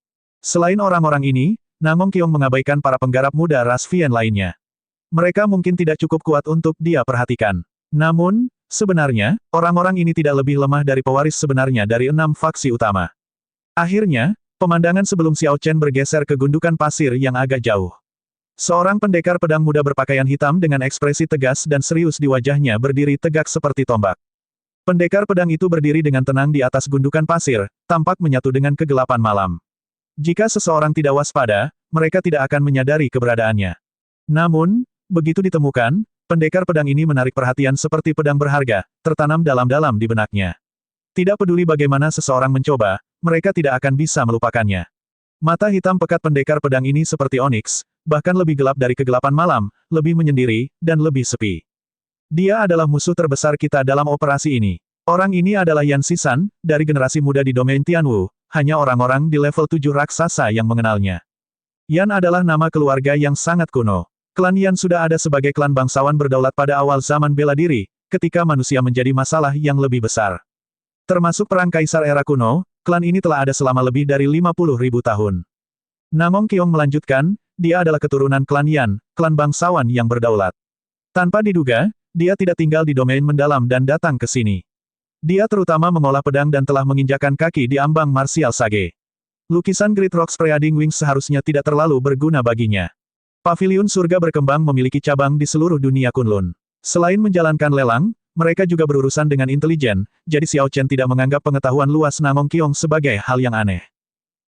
Selain orang-orang ini, Namong Qiong mengabaikan para penggarap muda ras Vian lainnya. Mereka mungkin tidak cukup kuat untuk dia perhatikan. Namun, sebenarnya, orang-orang ini tidak lebih lemah dari pewaris sebenarnya dari 6 faksi utama. Akhirnya, pemandangan sebelum Xiao Chen bergeser ke gundukan pasir yang agak jauh. Seorang pendekar pedang muda berpakaian hitam dengan ekspresi tegas dan serius di wajahnya berdiri tegak seperti tombak. Pendekar pedang itu berdiri dengan tenang di atas gundukan pasir, tampak menyatu dengan kegelapan malam. Jika seseorang tidak waspada, mereka tidak akan menyadari keberadaannya. Namun, begitu ditemukan, pendekar pedang ini menarik perhatian seperti pedang berharga, tertanam dalam-dalam di benaknya. Tidak peduli bagaimana seseorang mencoba, mereka tidak akan bisa melupakannya. Mata hitam pekat pendekar pedang ini seperti oniks, bahkan lebih gelap dari kegelapan malam, lebih menyendiri, dan lebih sepi. Dia adalah musuh terbesar kita dalam operasi ini. Orang ini adalah Yan Sisan, dari generasi muda di domain Tianwu, hanya orang-orang di level 7 raksasa yang mengenalnya. Yan adalah nama keluarga yang sangat kuno. Klan Yan sudah ada sebagai klan bangsawan berdaulat pada awal zaman bela diri, ketika manusia menjadi masalah yang lebih besar. Termasuk perang kaisar era kuno, klan ini telah ada selama lebih dari 50.000 tahun. Namong Qiong melanjutkan, dia adalah keturunan klan Yan, klan bangsawan yang berdaulat. Tanpa diduga, dia tidak tinggal di domain mendalam dan datang ke sini. Dia terutama mengolah pedang dan telah menginjakan kaki di ambang martial sage. Lukisan Great Rock Spreading Wings seharusnya tidak terlalu berguna baginya. Paviliun surga berkembang memiliki cabang di seluruh dunia Kunlun. Selain menjalankan lelang, mereka juga berurusan dengan intelijen, jadi Xiao Chen tidak menganggap pengetahuan luas Namong Qiong sebagai hal yang aneh.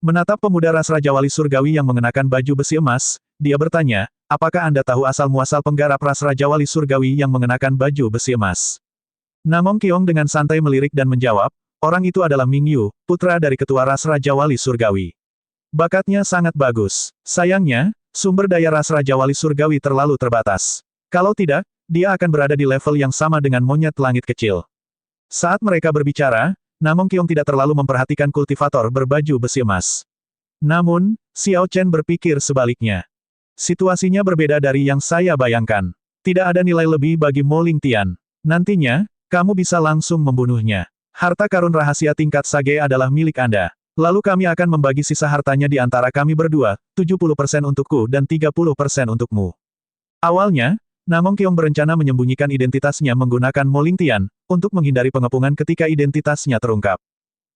Menatap pemuda ras Raja Wali Surgawi yang mengenakan baju besi emas, dia bertanya, apakah Anda tahu asal-muasal penggarap ras Raja Wali Surgawi yang mengenakan baju besi emas? Namong Qiong dengan santai melirik dan menjawab, orang itu adalah Ming Yu, putra dari ketua ras Raja Wali Surgawi. Bakatnya sangat bagus. Sayangnya, sumber daya ras Raja Wali Surgawi terlalu terbatas. Kalau tidak, dia akan berada di level yang sama dengan monyet langit kecil. Saat mereka berbicara, Namong Qiong tidak terlalu memperhatikan kultivator berbaju besi emas. Namun, Xiao Chen berpikir sebaliknya. Situasinya berbeda dari yang saya bayangkan. Tidak ada nilai lebih bagi Mo Lingtian. Nantinya, kamu bisa langsung membunuhnya. Harta karun rahasia tingkat sage adalah milik Anda. Lalu kami akan membagi sisa hartanya di antara kami berdua, 70% untukku dan 30% untukmu. Awalnya, Namong Kiong berencana menyembunyikan identitasnya menggunakan Mo Lingtian, untuk menghindari pengepungan ketika identitasnya terungkap.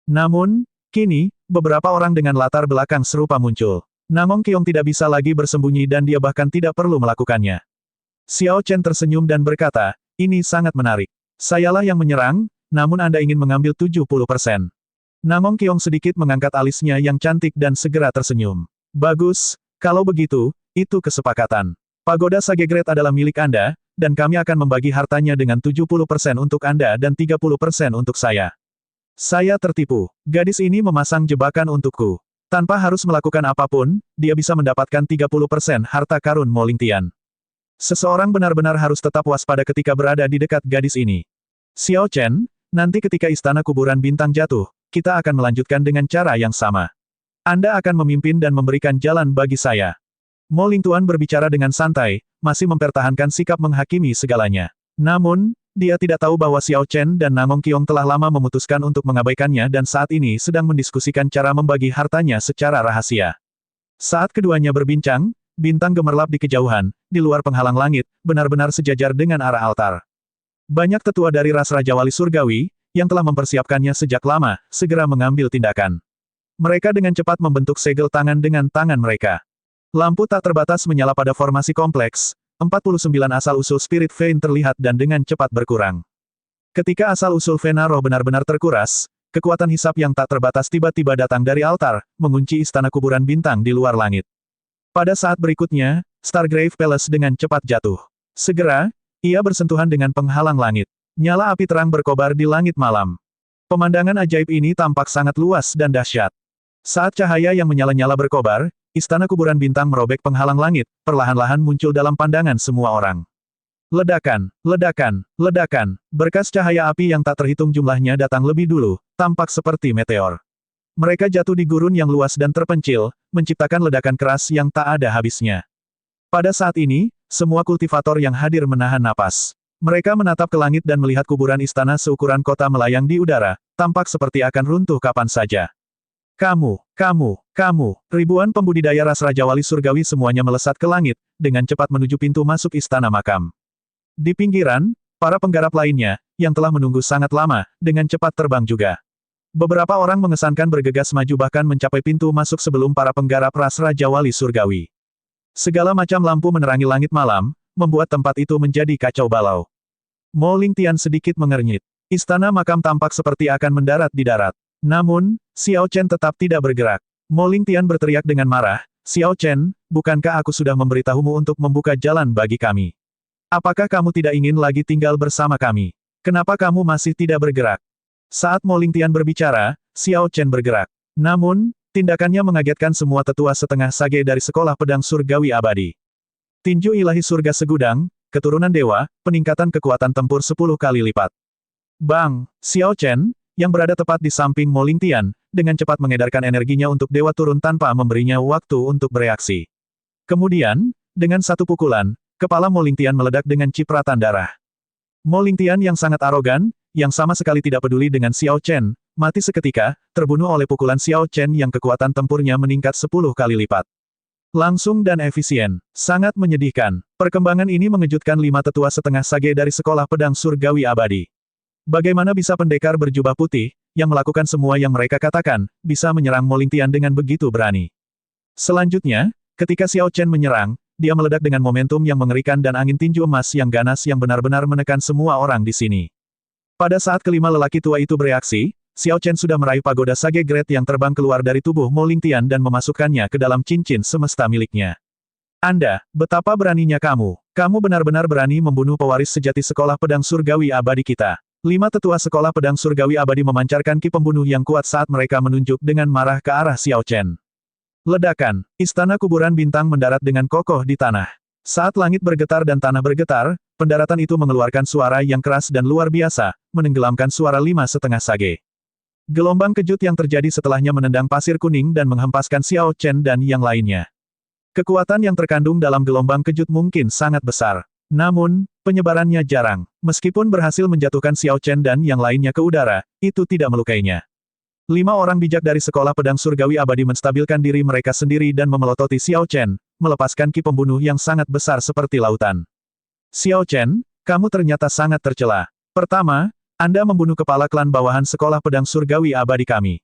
Namun, kini, beberapa orang dengan latar belakang serupa muncul. Namong Kiong tidak bisa lagi bersembunyi dan dia bahkan tidak perlu melakukannya. Xiao Chen tersenyum dan berkata, ini sangat menarik. Sayalah yang menyerang, namun Anda ingin mengambil 70%. Namong Kiong sedikit mengangkat alisnya yang cantik dan segera tersenyum. Bagus, kalau begitu, itu kesepakatan. Pagoda Sagegret adalah milik Anda, dan kami akan membagi hartanya dengan 70% untuk Anda dan 30% untuk saya. Saya tertipu. Gadis ini memasang jebakan untukku. Tanpa harus melakukan apapun, dia bisa mendapatkan 30% harta karun Mo Lingtian. Seseorang benar-benar harus tetap waspada ketika berada di dekat gadis ini. Xiao Chen, nanti ketika istana kuburan bintang jatuh, kita akan melanjutkan dengan cara yang sama. Anda akan memimpin dan memberikan jalan bagi saya. Mo Lingtuan berbicara dengan santai, masih mempertahankan sikap menghakimi segalanya. Namun, dia tidak tahu bahwa Xiao Chen dan Namong Kiong telah lama memutuskan untuk mengabaikannya dan saat ini sedang mendiskusikan cara membagi hartanya secara rahasia. Saat keduanya berbincang, bintang gemerlap di kejauhan, di luar penghalang langit, benar-benar sejajar dengan arah altar. Banyak tetua dari ras Raja Wali Surgawi, yang telah mempersiapkannya sejak lama, segera mengambil tindakan. Mereka dengan cepat membentuk segel tangan dengan tangan mereka. Lampu tak terbatas menyala pada formasi kompleks, 49 asal-usul Spirit Vein terlihat dan dengan cepat berkurang. Ketika asal-usul Vena Roh benar-benar terkuras, kekuatan hisap yang tak terbatas tiba-tiba datang dari altar, mengunci istana kuburan bintang di luar langit. Pada saat berikutnya, Stargrave Palace dengan cepat jatuh. Segera, ia bersentuhan dengan penghalang langit. Nyala api terang berkobar di langit malam. Pemandangan ajaib ini tampak sangat luas dan dahsyat. Saat cahaya yang menyala-nyala berkobar, istana kuburan bintang merobek penghalang langit, perlahan-lahan muncul dalam pandangan semua orang. Ledakan, ledakan, ledakan, berkas cahaya api yang tak terhitung jumlahnya datang lebih dulu, tampak seperti meteor. Mereka jatuh di gurun yang luas dan terpencil, menciptakan ledakan keras yang tak ada habisnya. Pada saat ini, semua kultivator yang hadir menahan napas. Mereka menatap ke langit dan melihat kuburan istana seukuran kota melayang di udara, tampak seperti akan runtuh kapan saja. Kamu, ribuan pembudidaya ras Raja Wali Surgawi semuanya melesat ke langit, dengan cepat menuju pintu masuk istana makam. Di pinggiran, para penggarap lainnya, yang telah menunggu sangat lama, dengan cepat terbang juga. Beberapa orang mengesankan bergegas maju bahkan mencapai pintu masuk sebelum para penggarap ras Raja Wali Surgawi. Segala macam lampu menerangi langit malam, membuat tempat itu menjadi kacau balau. Mo Lingtian sedikit mengernyit. Istana makam tampak seperti akan mendarat di darat. Namun, Xiao Chen tetap tidak bergerak. Mo Lingtian berteriak dengan marah, Xiao Chen, bukankah aku sudah memberitahumu untuk membuka jalan bagi kami? Apakah kamu tidak ingin lagi tinggal bersama kami? Kenapa kamu masih tidak bergerak? Saat Mo Lingtian berbicara, Xiao Chen bergerak. Namun, tindakannya mengagetkan semua tetua setengah sage dari Sekolah Pedang Surgawi Abadi. Tinju ilahi surga segudang, keturunan dewa, peningkatan kekuatan tempur 10 kali lipat. Bang, Xiao Chen, yang berada tepat di samping Mo Lingtian, dengan cepat mengedarkan energinya untuk dewa turun tanpa memberinya waktu untuk bereaksi. Kemudian, dengan satu pukulan, kepala Mo Lingtian meledak dengan cipratan darah. Mo Lingtian yang sangat arogan, yang sama sekali tidak peduli dengan Xiao Chen, mati seketika, terbunuh oleh pukulan Xiao Chen yang kekuatan tempurnya meningkat 10 kali lipat. Langsung dan efisien. Sangat menyedihkan. Perkembangan ini mengejutkan 5 tetua setengah sage dari Sekolah Pedang Surgawi Abadi. Bagaimana bisa pendekar berjubah putih, yang melakukan semua yang mereka katakan, bisa menyerang Mo Lingtian dengan begitu berani? Selanjutnya, ketika Xiao Chen menyerang, dia meledak dengan momentum yang mengerikan dan angin tinju emas yang ganas yang benar-benar menekan semua orang di sini. Pada saat kelima lelaki tua itu bereaksi, Xiao Chen sudah meraih pagoda Sage Great yang terbang keluar dari tubuh Mo Lingtian dan memasukkannya ke dalam cincin semesta miliknya. Anda, betapa beraninya kamu. Kamu benar-benar berani membunuh pewaris sejati Sekolah Pedang Surgawi Abadi kita. 5 tetua Sekolah Pedang Surgawi Abadi memancarkan ki pembunuh yang kuat saat mereka menunjuk dengan marah ke arah Xiao Chen. Ledakan, istana kuburan bintang mendarat dengan kokoh di tanah. Saat langit bergetar dan tanah bergetar, pendaratan itu mengeluarkan suara yang keras dan luar biasa, menenggelamkan suara 5,5 sage. Gelombang kejut yang terjadi setelahnya menendang pasir kuning dan menghempaskan Xiao Chen dan yang lainnya. Kekuatan yang terkandung dalam gelombang kejut mungkin sangat besar. Namun, penyebarannya jarang. Meskipun berhasil menjatuhkan Xiao Chen dan yang lainnya ke udara, itu tidak melukainya. 5 orang bijak dari Sekolah Pedang Surgawi Abadi menstabilkan diri mereka sendiri dan memelototi Xiao Chen, melepaskan ki pembunuh yang sangat besar seperti lautan. Xiao Chen, kamu ternyata sangat tercela. Pertama, Anda membunuh kepala klan bawahan Sekolah Pedang Surgawi Abadi kami.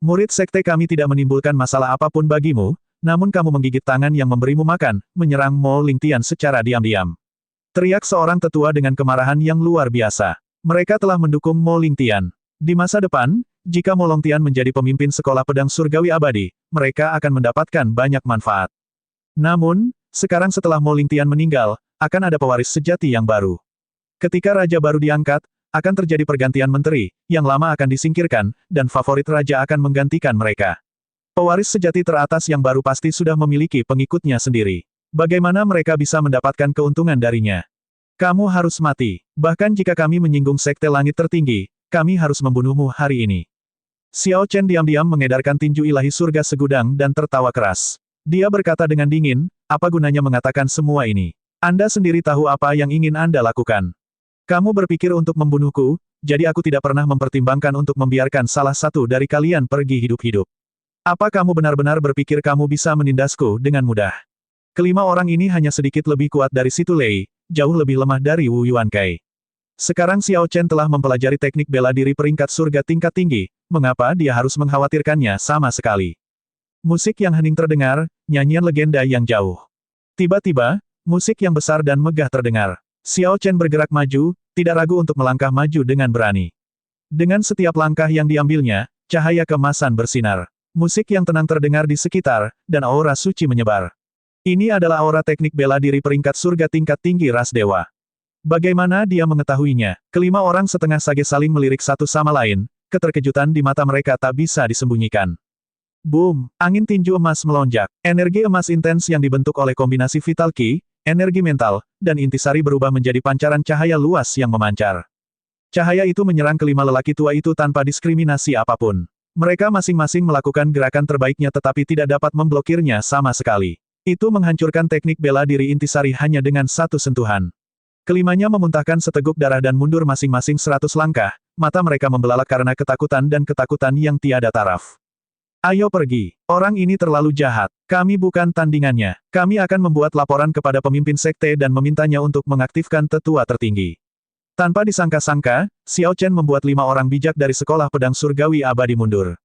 Murid sekte kami tidak menimbulkan masalah apapun bagimu, namun kamu menggigit tangan yang memberimu makan, menyerang Mo Lingtian secara diam-diam. Teriak seorang tetua dengan kemarahan yang luar biasa. Mereka telah mendukung Mo Lingtian. Di masa depan, jika Mo Lingtian menjadi pemimpin Sekolah Pedang Surgawi Abadi, mereka akan mendapatkan banyak manfaat. Namun, sekarang setelah Mo Lingtian meninggal, akan ada pewaris sejati yang baru. Ketika raja baru diangkat, akan terjadi pergantian menteri, yang lama akan disingkirkan, dan favorit raja akan menggantikan mereka. Pewaris sejati teratas yang baru pasti sudah memiliki pengikutnya sendiri. Bagaimana mereka bisa mendapatkan keuntungan darinya? Kamu harus mati. Bahkan jika kami menyinggung sekte langit tertinggi, kami harus membunuhmu hari ini. Xiao Chen diam-diam mengedarkan tinju ilahi surga segudang dan tertawa keras. Dia berkata dengan dingin, apa gunanya mengatakan semua ini? Anda sendiri tahu apa yang ingin Anda lakukan. Kamu berpikir untuk membunuhku, jadi aku tidak pernah mempertimbangkan untuk membiarkan salah satu dari kalian pergi hidup-hidup. Apa kamu benar-benar berpikir kamu bisa menindasku dengan mudah? Kelima orang ini hanya sedikit lebih kuat dari Situ Lei, jauh lebih lemah dari Wu Yuankai. Sekarang Xiao Chen telah mempelajari teknik bela diri peringkat surga tingkat tinggi, mengapa dia harus mengkhawatirkannya sama sekali? Musik yang hening terdengar, nyanyian legenda yang jauh. Tiba-tiba, musik yang besar dan megah terdengar. Xiao Chen bergerak maju, tidak ragu untuk melangkah maju dengan berani. Dengan setiap langkah yang diambilnya, cahaya kemasan bersinar. Musik yang tenang terdengar di sekitar, dan aura suci menyebar. Ini adalah aura teknik bela diri peringkat surga tingkat tinggi ras dewa. Bagaimana dia mengetahuinya? Kelima orang setengah sage saling melirik satu sama lain, keterkejutan di mata mereka tak bisa disembunyikan. Boom! Angin tinju emas melonjak. Energi emas intens yang dibentuk oleh kombinasi vital ki, energi mental, dan intisari berubah menjadi pancaran cahaya luas yang memancar. Cahaya itu menyerang kelima lelaki tua itu tanpa diskriminasi apapun. Mereka masing-masing melakukan gerakan terbaiknya tetapi tidak dapat memblokirnya sama sekali. Itu menghancurkan teknik bela diri intisari hanya dengan satu sentuhan. Kelimanya memuntahkan seteguk darah dan mundur masing-masing 100 langkah, mata mereka membelalak karena ketakutan dan ketakutan yang tiada taraf. Ayo pergi. Orang ini terlalu jahat. Kami bukan tandingannya. Kami akan membuat laporan kepada pemimpin sekte dan memintanya untuk mengaktifkan tetua tertinggi. Tanpa disangka-sangka, Xiao Chen membuat 5 orang bijak dari Sekolah Pedang Surgawi Abadi mundur.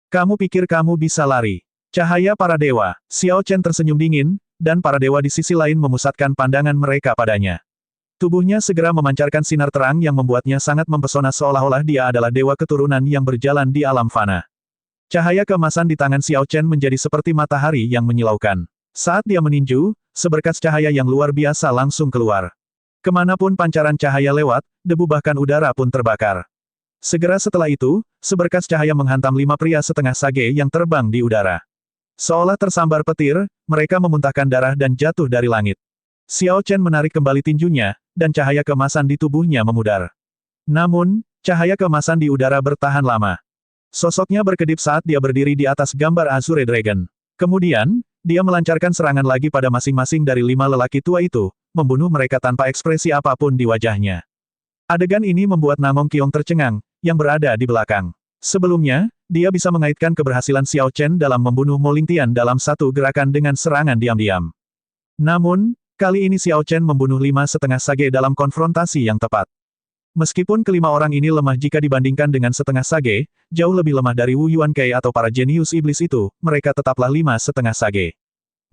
Kamu pikir kamu bisa lari? Cahaya para dewa. Xiao Chen tersenyum dingin, dan para dewa di sisi lain memusatkan pandangan mereka padanya. Tubuhnya segera memancarkan sinar terang yang membuatnya sangat mempesona seolah-olah dia adalah dewa keturunan yang berjalan di alam fana. Cahaya keemasan di tangan Xiao Chen menjadi seperti matahari yang menyilaukan. Saat dia meninju, seberkas cahaya yang luar biasa langsung keluar. Kemanapun pancaran cahaya lewat, debu bahkan udara pun terbakar. Segera setelah itu, seberkas cahaya menghantam 5 pria setengah sage yang terbang di udara. Seolah tersambar petir, mereka memuntahkan darah dan jatuh dari langit. Xiao Chen menarik kembali tinjunya, dan cahaya keemasan di tubuhnya memudar. Namun, cahaya keemasan di udara bertahan lama. Sosoknya berkedip saat dia berdiri di atas gambar Azure Dragon. Kemudian, dia melancarkan serangan lagi pada masing-masing dari 5 lelaki tua itu, membunuh mereka tanpa ekspresi apapun di wajahnya. Adegan ini membuat Namong Qiong tercengang, yang berada di belakang. Sebelumnya, dia bisa mengaitkan keberhasilan Xiao Chen dalam membunuh Mo Lingtian dalam satu gerakan dengan serangan diam-diam. Namun, kali ini Xiao Chen membunuh 5,5 sage dalam konfrontasi yang tepat. Meskipun kelima orang ini lemah jika dibandingkan dengan setengah sage, jauh lebih lemah dari Wu Yuankai atau para jenius iblis itu, mereka tetaplah 5,5 sage.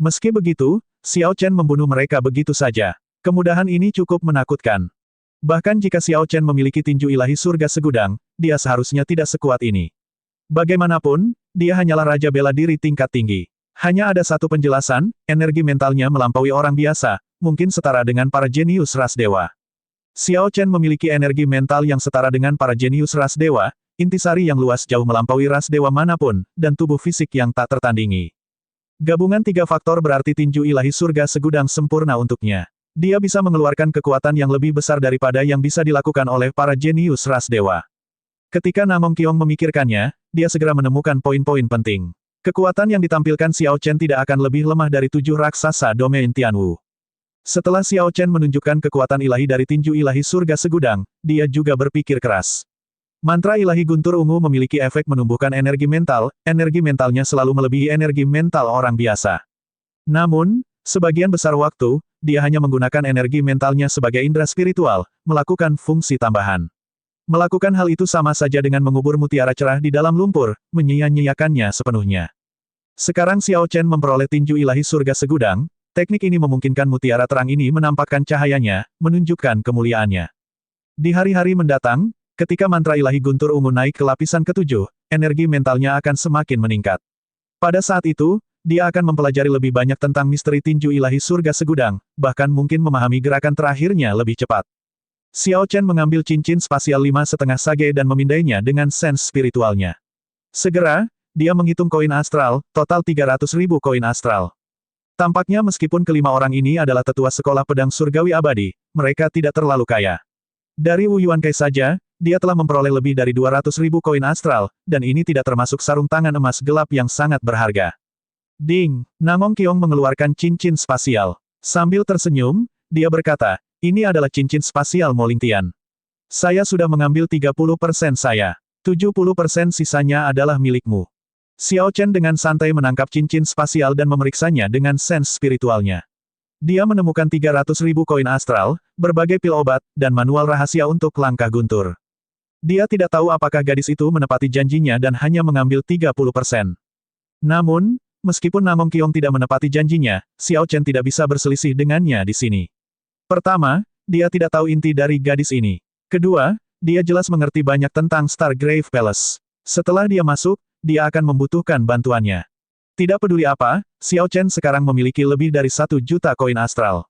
Meski begitu, Xiao Chen membunuh mereka begitu saja. Kemudahan ini cukup menakutkan. Bahkan jika Xiao Chen memiliki tinju ilahi surga segudang, dia seharusnya tidak sekuat ini. Bagaimanapun, dia hanyalah raja bela diri tingkat tinggi. Hanya ada satu penjelasan, energi mentalnya melampaui orang biasa, mungkin setara dengan para jenius ras dewa. Xiao Chen memiliki energi mental yang setara dengan para jenius ras dewa, intisari yang luas jauh melampaui ras dewa manapun, dan tubuh fisik yang tak tertandingi. Gabungan 3 faktor berarti tinju ilahi surga segudang sempurna untuknya. Dia bisa mengeluarkan kekuatan yang lebih besar daripada yang bisa dilakukan oleh para jenius ras dewa. Ketika Namong Qiong memikirkannya, dia segera menemukan poin-poin penting. Kekuatan yang ditampilkan Xiao Chen tidak akan lebih lemah dari 7 raksasa domain Tianwu. Setelah Xiao Chen menunjukkan kekuatan ilahi dari tinju ilahi surga segudang, dia juga berpikir keras. Mantra ilahi guntur ungu memiliki efek menumbuhkan energi mentalnya selalu melebihi energi mental orang biasa. Namun, sebagian besar waktu, dia hanya menggunakan energi mentalnya sebagai indera spiritual, melakukan fungsi tambahan. Melakukan hal itu sama saja dengan mengubur mutiara cerah di dalam lumpur, menyia-nyiakannya sepenuhnya. Sekarang Xiao Chen memperoleh tinju ilahi surga segudang, teknik ini memungkinkan mutiara terang ini menampakkan cahayanya, menunjukkan kemuliaannya. Di hari-hari mendatang, ketika mantra ilahi guntur ungu naik ke lapisan ketujuh, energi mentalnya akan semakin meningkat. Pada saat itu, dia akan mempelajari lebih banyak tentang misteri tinju ilahi surga segudang, bahkan mungkin memahami gerakan terakhirnya lebih cepat. Xiao Chen mengambil cincin spasial 5,5 sage dan memindainya dengan sense spiritualnya. Segera, dia menghitung koin astral, total 300.000 koin astral. Tampaknya meskipun kelima orang ini adalah tetua sekolah pedang surgawi abadi, mereka tidak terlalu kaya. Dari Wu Yuankai saja, dia telah memperoleh lebih dari 200.000 koin astral, dan ini tidak termasuk sarung tangan emas gelap yang sangat berharga. Ding! Namong Qiong mengeluarkan cincin spasial. Sambil tersenyum, dia berkata, ini adalah cincin spasial Mo Lingtian. Saya sudah mengambil 30% saya. 70% sisanya adalah milikmu. Xiao Chen dengan santai menangkap cincin spasial dan memeriksanya dengan sense spiritualnya. Dia menemukan 300.000 koin astral, berbagai pil obat, dan manual rahasia untuk langkah guntur. Dia tidak tahu apakah gadis itu menepati janjinya dan hanya mengambil 30%. Namun, meskipun Namong Qiong tidak menepati janjinya, Xiao Chen tidak bisa berselisih dengannya di sini. Pertama, dia tidak tahu inti dari gadis ini. Kedua, dia jelas mengerti banyak tentang Stargrave Palace. Setelah dia masuk, dia akan membutuhkan bantuannya. Tidak peduli apa, Xiao Chen sekarang memiliki lebih dari 1 juta koin astral.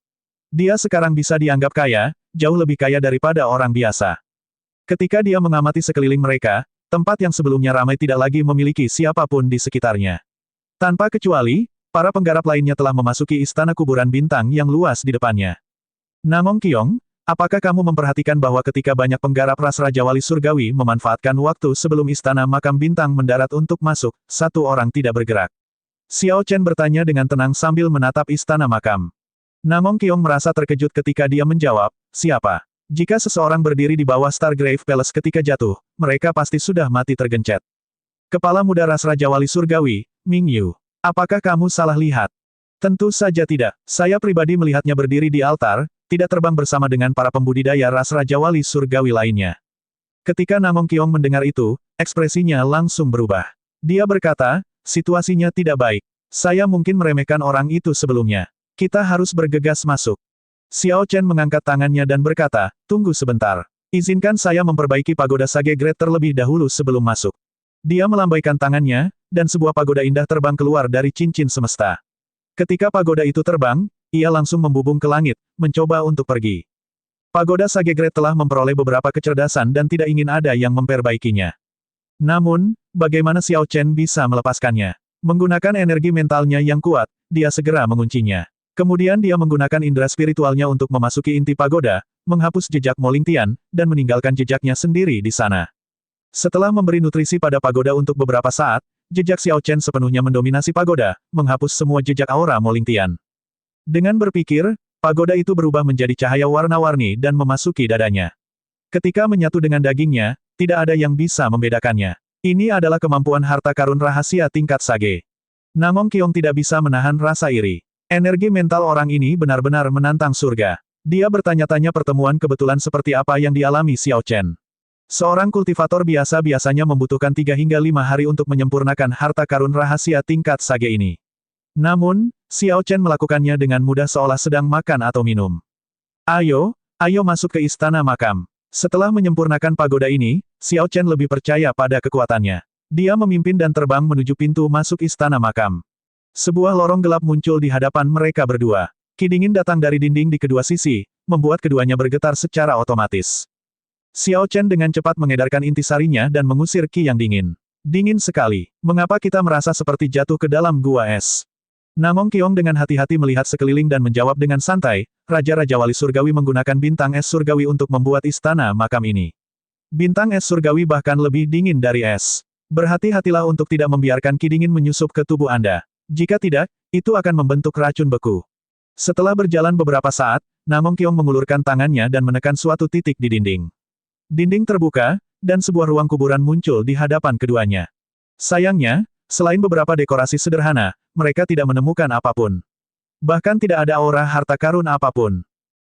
Dia sekarang bisa dianggap kaya, jauh lebih kaya daripada orang biasa. Ketika dia mengamati sekeliling mereka, tempat yang sebelumnya ramai tidak lagi memiliki siapapun di sekitarnya. Tanpa kecuali, para penggarap lainnya telah memasuki istana kuburan bintang yang luas di depannya. Namong Qiong, apakah kamu memperhatikan bahwa ketika banyak penggarap ras Raja Wali Surgawi memanfaatkan waktu sebelum istana makam bintang mendarat untuk masuk, satu orang tidak bergerak? Xiao Chen bertanya dengan tenang sambil menatap istana makam. Namong Qiong merasa terkejut ketika dia menjawab, siapa? Jika seseorang berdiri di bawah Stargrave Palace ketika jatuh, mereka pasti sudah mati tergencet. Kepala muda ras Raja Wali Surgawi, Ming Yu. Apakah kamu salah lihat? Tentu saja tidak. Saya pribadi melihatnya berdiri di altar, tidak terbang bersama dengan para pembudidaya ras Raja Wali Surgawi lainnya. Ketika Namong Qiong mendengar itu, ekspresinya langsung berubah. Dia berkata, situasinya tidak baik. Saya mungkin meremehkan orang itu sebelumnya. Kita harus bergegas masuk. Xiao Chen mengangkat tangannya dan berkata, tunggu sebentar. Izinkan saya memperbaiki pagoda Sage Great terlebih dahulu sebelum masuk. Dia melambaikan tangannya, dan sebuah pagoda indah terbang keluar dari cincin semesta. Ketika pagoda itu terbang, ia langsung membubung ke langit, mencoba untuk pergi. Pagoda Sage Great telah memperoleh beberapa kecerdasan dan tidak ingin ada yang memperbaikinya. Namun, bagaimana Xiao Chen bisa melepaskannya? Menggunakan energi mentalnya yang kuat, dia segera menguncinya. Kemudian dia menggunakan indera spiritualnya untuk memasuki inti pagoda, menghapus jejak Mo Lingtian, dan meninggalkan jejaknya sendiri di sana. Setelah memberi nutrisi pada pagoda untuk beberapa saat, jejak Xiao Chen sepenuhnya mendominasi pagoda, menghapus semua jejak aura Mo Lingtian. Dengan berpikir, pagoda itu berubah menjadi cahaya warna-warni dan memasuki dadanya. Ketika menyatu dengan dagingnya, tidak ada yang bisa membedakannya. Ini adalah kemampuan harta karun rahasia tingkat Sage. Namong Qiong tidak bisa menahan rasa iri. Energi mental orang ini benar-benar menantang surga. Dia bertanya-tanya pertemuan kebetulan seperti apa yang dialami Xiao Chen. Seorang kultivator biasa biasanya membutuhkan 3 hingga 5 hari untuk menyempurnakan harta karun rahasia tingkat Sage ini. Namun, Xiao Chen melakukannya dengan mudah seolah sedang makan atau minum. Ayo masuk ke istana makam. Setelah menyempurnakan pagoda ini, Xiao Chen lebih percaya pada kekuatannya. Dia memimpin dan terbang menuju pintu masuk istana makam. Sebuah lorong gelap muncul di hadapan mereka berdua. Ki dingin datang dari dinding di kedua sisi, membuat keduanya bergetar secara otomatis. Xiao Chen dengan cepat mengedarkan intisarinya dan mengusir ki yang dingin. Dingin sekali. Mengapa kita merasa seperti jatuh ke dalam gua es? Namong Qiong dengan hati-hati melihat sekeliling dan menjawab dengan santai, Raja-Raja Wali Surgawi menggunakan bintang es surgawi untuk membuat istana makam ini. Bintang es surgawi bahkan lebih dingin dari es. Berhati-hatilah untuk tidak membiarkan ki dingin menyusup ke tubuh Anda. Jika tidak, itu akan membentuk racun beku. Setelah berjalan beberapa saat, Namong Qiong mengulurkan tangannya dan menekan suatu titik di dinding. Dinding terbuka, dan sebuah ruang kuburan muncul di hadapan keduanya. Sayangnya, selain beberapa dekorasi sederhana, mereka tidak menemukan apapun. Bahkan tidak ada aura harta karun apapun.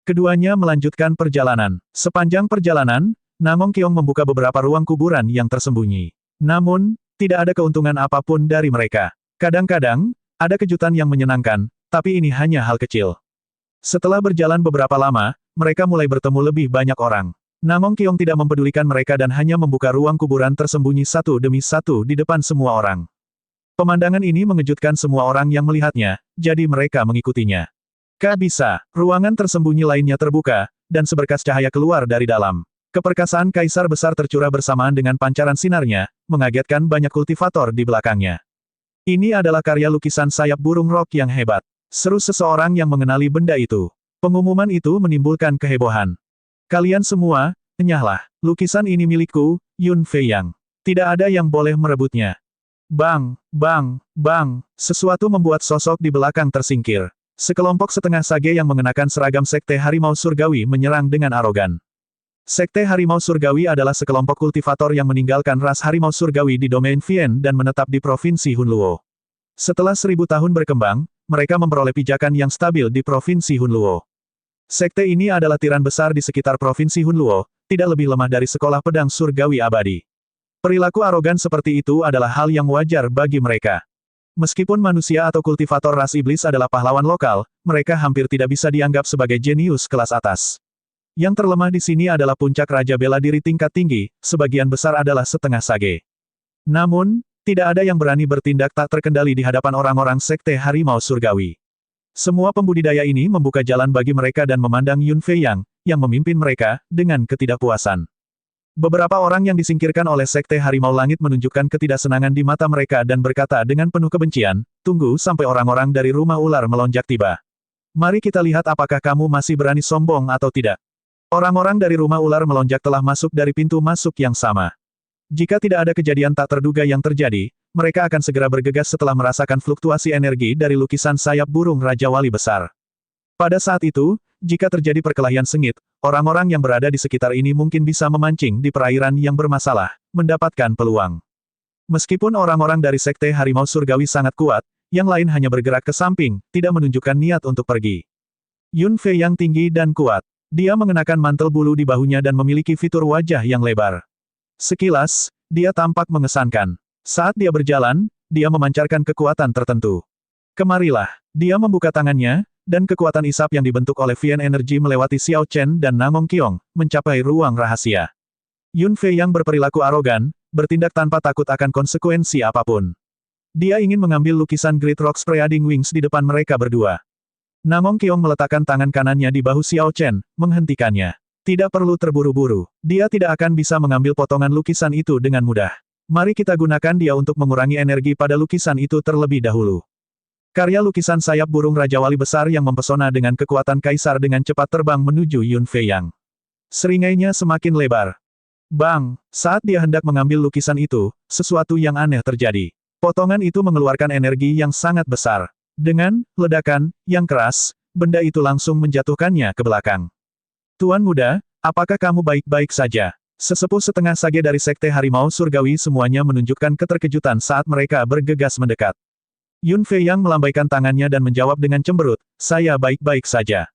Keduanya melanjutkan perjalanan. Sepanjang perjalanan, Namong Kiong membuka beberapa ruang kuburan yang tersembunyi. Namun, tidak ada keuntungan apapun dari mereka. Kadang-kadang, ada kejutan yang menyenangkan, tapi ini hanya hal kecil. Setelah berjalan beberapa lama, mereka mulai bertemu lebih banyak orang. Namong Kiong tidak mempedulikan mereka dan hanya membuka ruang kuburan tersembunyi satu demi satu di depan semua orang. Pemandangan ini mengejutkan semua orang yang melihatnya, jadi mereka mengikutinya. Bisa, ruangan tersembunyi lainnya terbuka, dan seberkas cahaya keluar dari dalam. Keperkasaan kaisar besar tercurah bersamaan dengan pancaran sinarnya, mengagetkan banyak kultivator di belakangnya. Ini adalah karya lukisan sayap burung rock yang hebat. Seru seseorang yang mengenali benda itu. Pengumuman itu menimbulkan kehebohan. Kalian semua, enyahlah. Lukisan ini milikku, Yun Fei Yang. Tidak ada yang boleh merebutnya. Bang, bang, bang. Sesuatu membuat sosok di belakang tersingkir. Sekelompok setengah sage yang mengenakan seragam Sekte Harimau Surgawi menyerang dengan arogan. Sekte Harimau Surgawi adalah sekelompok kultivator yang meninggalkan ras Harimau Surgawi di domain Vien dan menetap di Provinsi Hunluo. Setelah 1000 tahun berkembang, mereka memperoleh pijakan yang stabil di Provinsi Hunluo. Sekte ini adalah tiran besar di sekitar Provinsi Hunluo, tidak lebih lemah dari sekolah pedang surgawi abadi. Perilaku arogan seperti itu adalah hal yang wajar bagi mereka. Meskipun manusia atau kultivator ras iblis adalah pahlawan lokal, mereka hampir tidak bisa dianggap sebagai jenius kelas atas. Yang terlemah di sini adalah puncak Raja Bela Diri tingkat tinggi, sebagian besar adalah setengah sage. Namun, tidak ada yang berani bertindak tak terkendali di hadapan orang-orang Sekte Harimau Surgawi. Semua pembudidaya ini membuka jalan bagi mereka dan memandang Yun Fei Yang, yang memimpin mereka, dengan ketidakpuasan. Beberapa orang yang disingkirkan oleh Sekte Harimau Langit menunjukkan ketidaksenangan di mata mereka dan berkata dengan penuh kebencian, tunggu sampai orang-orang dari rumah ular melonjak tiba. Mari kita lihat apakah kamu masih berani sombong atau tidak. Orang-orang dari rumah ular melonjak telah masuk dari pintu masuk yang sama. Jika tidak ada kejadian tak terduga yang terjadi, mereka akan segera bergegas setelah merasakan fluktuasi energi dari lukisan sayap burung Raja Wali Besar. Pada saat itu, jika terjadi perkelahian sengit, orang-orang yang berada di sekitar ini mungkin bisa memancing di perairan yang bermasalah, mendapatkan peluang. Meskipun orang-orang dari Sekte Harimau Surgawi sangat kuat, yang lain hanya bergerak ke samping, tidak menunjukkan niat untuk pergi. Yun Fei yang tinggi dan kuat. Dia mengenakan mantel bulu di bahunya dan memiliki fitur wajah yang lebar. Sekilas, dia tampak mengesankan. Saat dia berjalan, dia memancarkan kekuatan tertentu. Kemarilah, dia membuka tangannya, dan kekuatan isap yang dibentuk oleh Vien Energy melewati Xiao Chen dan Namong Kiong, mencapai ruang rahasia. Yun Fei yang berperilaku arogan, bertindak tanpa takut akan konsekuensi apapun. Dia ingin mengambil lukisan Great Rock Spreading Wings di depan mereka berdua. Namong Kiong meletakkan tangan kanannya di bahu Xiao Chen, menghentikannya. Tidak perlu terburu-buru. Dia tidak akan bisa mengambil potongan lukisan itu dengan mudah. Mari kita gunakan dia untuk mengurangi energi pada lukisan itu terlebih dahulu. Karya lukisan sayap burung Raja Wali Besar yang mempesona dengan kekuatan kaisar dengan cepat terbang menuju Yun Fei Yang. Seringainya semakin lebar. Bang, saat dia hendak mengambil lukisan itu, sesuatu yang aneh terjadi. Potongan itu mengeluarkan energi yang sangat besar. Dengan ledakan yang keras, benda itu langsung menjatuhkannya ke belakang. Tuan muda, apakah kamu baik-baik saja? Sesepuh setengah sage dari Sekte Harimau Surgawi semuanya menunjukkan keterkejutan saat mereka bergegas mendekat. Yun Fei yang melambaikan tangannya dan menjawab dengan cemberut, saya baik-baik saja.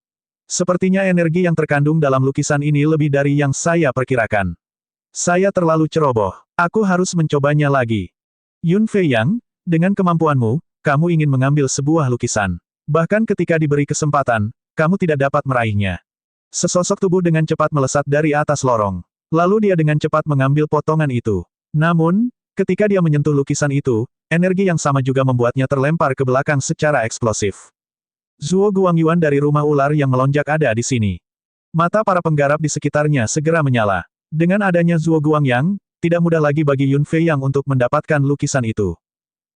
Sepertinya energi yang terkandung dalam lukisan ini lebih dari yang saya perkirakan. Saya terlalu ceroboh. Aku harus mencobanya lagi. Yun Fei Yang, dengan kemampuanmu, kamu ingin mengambil sebuah lukisan. Bahkan ketika diberi kesempatan, kamu tidak dapat meraihnya. Sesosok tubuh dengan cepat melesat dari atas lorong. Lalu dia dengan cepat mengambil potongan itu. Namun, ketika dia menyentuh lukisan itu, energi yang sama juga membuatnya terlempar ke belakang secara eksplosif. Zuo Guangyuan dari rumah ular yang melonjak ada di sini. Mata para penggarap di sekitarnya segera menyala. Dengan adanya Zuo Guangyang, tidak mudah lagi bagi Yun Fei Yang untuk mendapatkan lukisan itu.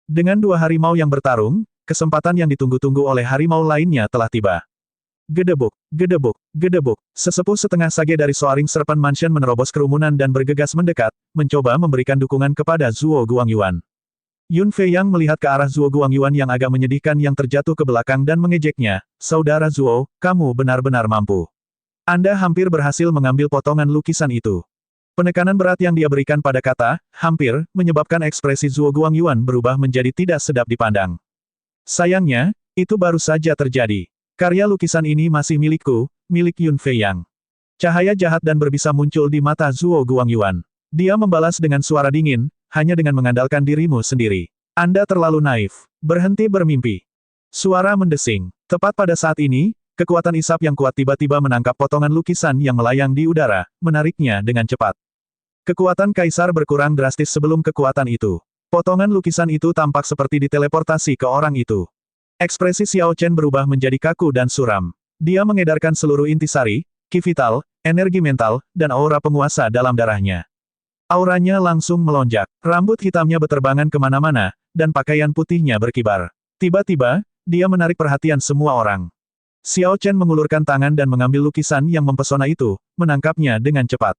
Dengan dua harimau yang bertarung, kesempatan yang ditunggu-tunggu oleh harimau lainnya telah tiba. Gedebuk, gedebuk, gedebuk. Sesepuh setengah sage dari Soaring Serpent Mansion menerobos kerumunan dan bergegas mendekat, mencoba memberikan dukungan kepada Zuo Guangyuan. Yun Fei Yang melihat ke arah Zuo Guangyuan yang agak menyedihkan yang terjatuh ke belakang dan mengejeknya, Saudara Zuo, kamu benar-benar mampu. Anda hampir berhasil mengambil potongan lukisan itu. Penekanan berat yang dia berikan pada kata, hampir, menyebabkan ekspresi Zhuo Guangyuan berubah menjadi tidak sedap dipandang. Sayangnya, itu baru saja terjadi. Karya lukisan ini masih milikku, milik Yun Feiyang. Cahaya jahat dan berbisa muncul di mata Zhuo Guangyuan. Dia membalas dengan suara dingin, hanya dengan mengandalkan dirimu sendiri. Anda terlalu naif. Berhenti bermimpi. Suara mendesing. Tepat pada saat ini, kekuatan isap yang kuat tiba-tiba menangkap potongan lukisan yang melayang di udara, menariknya dengan cepat. Kekuatan kaisar berkurang drastis sebelum kekuatan itu. Potongan lukisan itu tampak seperti diteleportasi ke orang itu. Ekspresi Xiao Chen berubah menjadi kaku dan suram. Dia mengedarkan seluruh intisari, ki vital, energi mental, dan aura penguasa dalam darahnya. Auranya langsung melonjak. Rambut hitamnya beterbangan kemana-mana, dan pakaian putihnya berkibar. Tiba-tiba, dia menarik perhatian semua orang. Xiao Chen mengulurkan tangan dan mengambil lukisan yang mempesona itu, menangkapnya dengan cepat.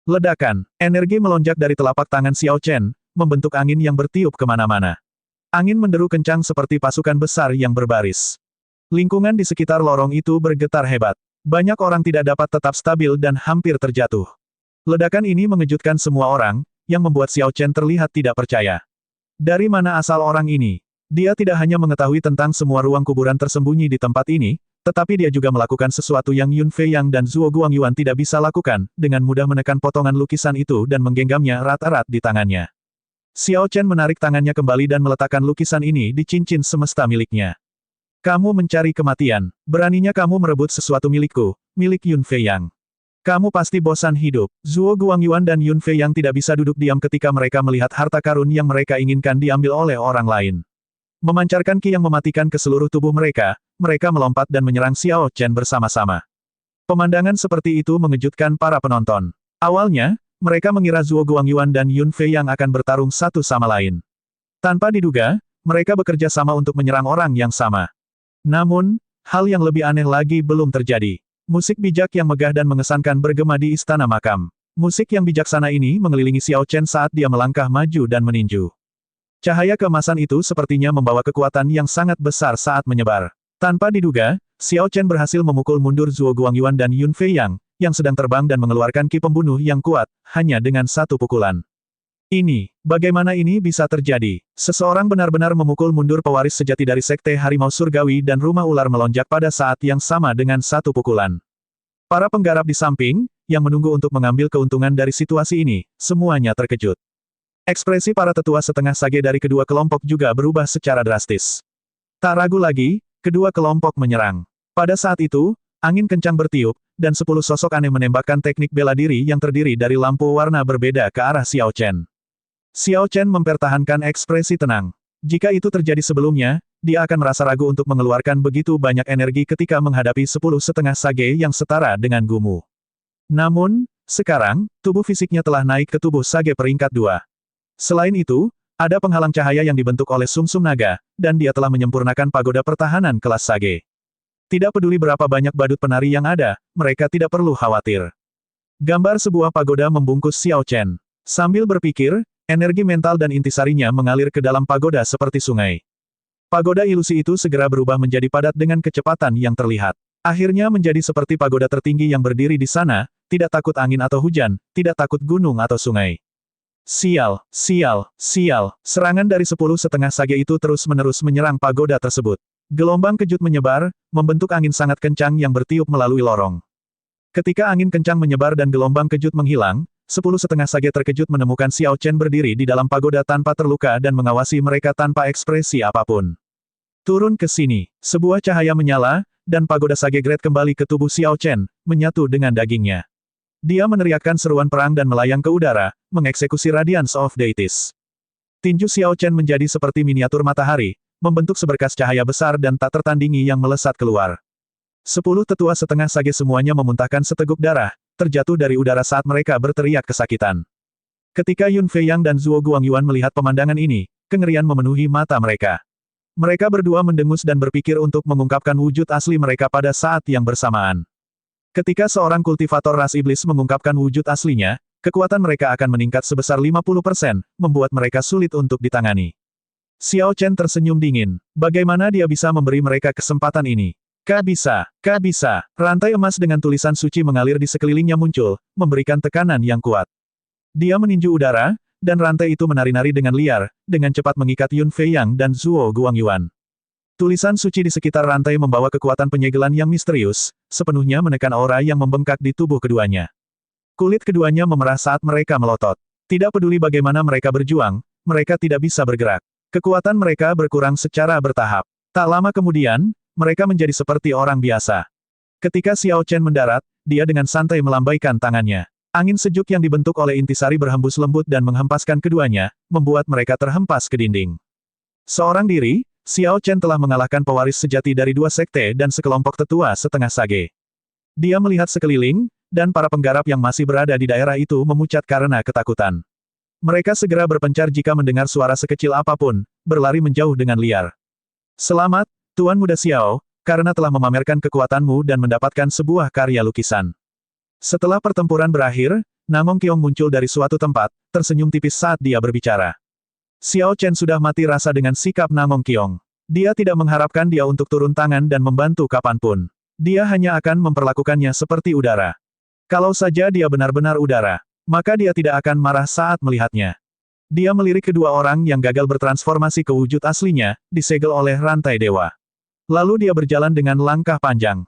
Ledakan, energi melonjak dari telapak tangan Xiao Chen, membentuk angin yang bertiup kemana-mana. Angin menderu kencang seperti pasukan besar yang berbaris. Lingkungan di sekitar lorong itu bergetar hebat. Banyak orang tidak dapat tetap stabil dan hampir terjatuh. Ledakan ini mengejutkan semua orang, yang membuat Xiao Chen terlihat tidak percaya. Dari mana asal orang ini? Dia tidak hanya mengetahui tentang semua ruang kuburan tersembunyi di tempat ini, tetapi dia juga melakukan sesuatu yang Yun Feiyang dan Zhuo Guangyuan tidak bisa lakukan, dengan mudah menekan potongan lukisan itu dan menggenggamnya erat-erat di tangannya. Xiao Chen menarik tangannya kembali dan meletakkan lukisan ini di cincin semesta miliknya. Kamu mencari kematian. Beraninya kamu merebut sesuatu milikku, milik Yun Feiyang. Kamu pasti bosan hidup. Zhuo Guangyuan dan Yun Feiyang tidak bisa duduk diam ketika mereka melihat harta karun yang mereka inginkan diambil oleh orang lain. Memancarkan ki yang mematikan ke seluruh tubuh mereka, mereka melompat dan menyerang Xiao Chen bersama-sama. Pemandangan seperti itu mengejutkan para penonton. Awalnya, mereka mengira Zhuo Guangyuan dan Yun Feiyang akan bertarung satu sama lain. Tanpa diduga, mereka bekerja sama untuk menyerang orang yang sama. Namun, hal yang lebih aneh lagi belum terjadi. Musik bijak yang megah dan mengesankan bergema di istana makam. Musik yang bijaksana ini mengelilingi Xiao Chen saat dia melangkah maju dan meninju. Cahaya keemasan itu sepertinya membawa kekuatan yang sangat besar saat menyebar. Tanpa diduga, Xiao Chen berhasil memukul mundur Zhuo Guangyuan dan Yun Feiyang, yang sedang terbang dan mengeluarkan ki pembunuh yang kuat, hanya dengan satu pukulan. Bagaimana ini bisa terjadi? Seseorang benar-benar memukul mundur pewaris sejati dari Sekte Harimau Surgawi dan Rumah Ular melonjak pada saat yang sama dengan satu pukulan. Para penggarap di samping, yang menunggu untuk mengambil keuntungan dari situasi ini, semuanya terkejut. Ekspresi para tetua setengah sage dari kedua kelompok juga berubah secara drastis. Tak ragu lagi, kedua kelompok menyerang. Pada saat itu, angin kencang bertiup, dan 10 sosok aneh menembakkan teknik bela diri yang terdiri dari lampu warna berbeda ke arah Xiao Chen. Xiao Chen mempertahankan ekspresi tenang. Jika itu terjadi sebelumnya, dia akan merasa ragu untuk mengeluarkan begitu banyak energi ketika menghadapi 10 setengah sage yang setara dengan Gumu. Namun, sekarang, tubuh fisiknya telah naik ke tubuh sage peringkat 2. Selain itu, ada penghalang cahaya yang dibentuk oleh sumsum naga, dan dia telah menyempurnakan pagoda pertahanan kelas sage. Tidak peduli berapa banyak badut penari yang ada, mereka tidak perlu khawatir. Gambar sebuah pagoda membungkus Xiao Chen. Sambil berpikir, energi mental dan intisarinya mengalir ke dalam pagoda seperti sungai. Pagoda ilusi itu segera berubah menjadi padat dengan kecepatan yang terlihat. Akhirnya menjadi seperti pagoda tertinggi yang berdiri di sana, tidak takut angin atau hujan, tidak takut gunung atau sungai. Sial, sial, sial, serangan dari 10 setengah sage itu terus-menerus menyerang pagoda tersebut. Gelombang kejut menyebar, membentuk angin sangat kencang yang bertiup melalui lorong. Ketika angin kencang menyebar dan gelombang kejut menghilang, 10 setengah sage terkejut menemukan Xiao Chen berdiri di dalam pagoda tanpa terluka dan mengawasi mereka tanpa ekspresi apapun. Turun ke sini, sebuah cahaya menyala, dan pagoda sage grade kembali ke tubuh Xiao Chen, menyatu dengan dagingnya. Dia meneriakkan seruan perang dan melayang ke udara, mengeksekusi Radiance of Deities. Tinju Xiao Chen menjadi seperti miniatur matahari, membentuk seberkas cahaya besar dan tak tertandingi yang melesat keluar. 10 tetua setengah sage semuanya memuntahkan seteguk darah, terjatuh dari udara saat mereka berteriak kesakitan. Ketika Yun Feiyang dan Zhuo Guangyuan melihat pemandangan ini, kengerian memenuhi mata mereka. Mereka berdua mendengus dan berpikir untuk mengungkapkan wujud asli mereka pada saat yang bersamaan. Ketika seorang kultivator ras iblis mengungkapkan wujud aslinya, kekuatan mereka akan meningkat sebesar 50%, membuat mereka sulit untuk ditangani. Xiao Chen tersenyum dingin. Bagaimana dia bisa memberi mereka kesempatan ini? Kak bisa, kak bisa. Rantai emas dengan tulisan suci mengalir di sekelilingnya muncul, memberikan tekanan yang kuat. Dia meninju udara, dan rantai itu menari-nari dengan liar, dengan cepat mengikat Yun Fei Yang dan Zhuo Guangyuan. Tulisan suci di sekitar rantai membawa kekuatan penyegelan yang misterius, sepenuhnya menekan aura yang membengkak di tubuh keduanya. Kulit keduanya memerah saat mereka melotot. Tidak peduli bagaimana mereka berjuang, mereka tidak bisa bergerak. Kekuatan mereka berkurang secara bertahap. Tak lama kemudian, mereka menjadi seperti orang biasa. Ketika Xiao Chen mendarat, dia dengan santai melambaikan tangannya. Angin sejuk yang dibentuk oleh intisari berhembus lembut dan menghempaskan keduanya, membuat mereka terhempas ke dinding. Seorang diri, Xiao Chen telah mengalahkan pewaris sejati dari dua sekte dan sekelompok tetua setengah sage. Dia melihat sekeliling, dan para penggarap yang masih berada di daerah itu memucat karena ketakutan. Mereka segera berpencar jika mendengar suara sekecil apapun, berlari menjauh dengan liar. Selamat, Tuan Muda Xiao, karena telah memamerkan kekuatanmu dan mendapatkan sebuah karya lukisan. Setelah pertempuran berakhir, Namong Qiong muncul dari suatu tempat, tersenyum tipis saat dia berbicara. Xiao Chen sudah mati rasa dengan sikap Namong Qiong. Dia tidak mengharapkan dia untuk turun tangan dan membantu kapanpun. Dia hanya akan memperlakukannya seperti udara. Kalau saja dia benar-benar udara, maka dia tidak akan marah saat melihatnya. Dia melirik kedua orang yang gagal bertransformasi ke wujud aslinya, disegel oleh rantai dewa. Lalu dia berjalan dengan langkah panjang.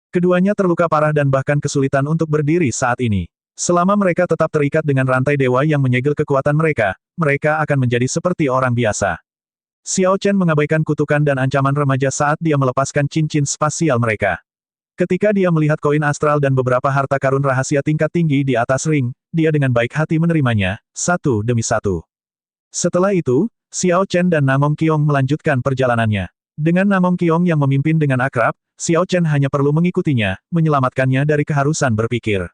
Keduanya terluka parah dan bahkan kesulitan untuk berdiri saat ini. Selama mereka tetap terikat dengan rantai dewa yang menyegel kekuatan mereka, mereka akan menjadi seperti orang biasa. Xiao Chen mengabaikan kutukan dan ancaman remaja saat dia melepaskan cincin spasial mereka. Ketika dia melihat koin astral dan beberapa harta karun rahasia tingkat tinggi di atas ring, dia dengan baik hati menerimanya, satu demi satu. Setelah itu, Xiao Chen dan Namong Qiong melanjutkan perjalanannya. Dengan Namong Qiong yang memimpin dengan akrab, Xiao Chen hanya perlu mengikutinya, menyelamatkannya dari keharusan berpikir.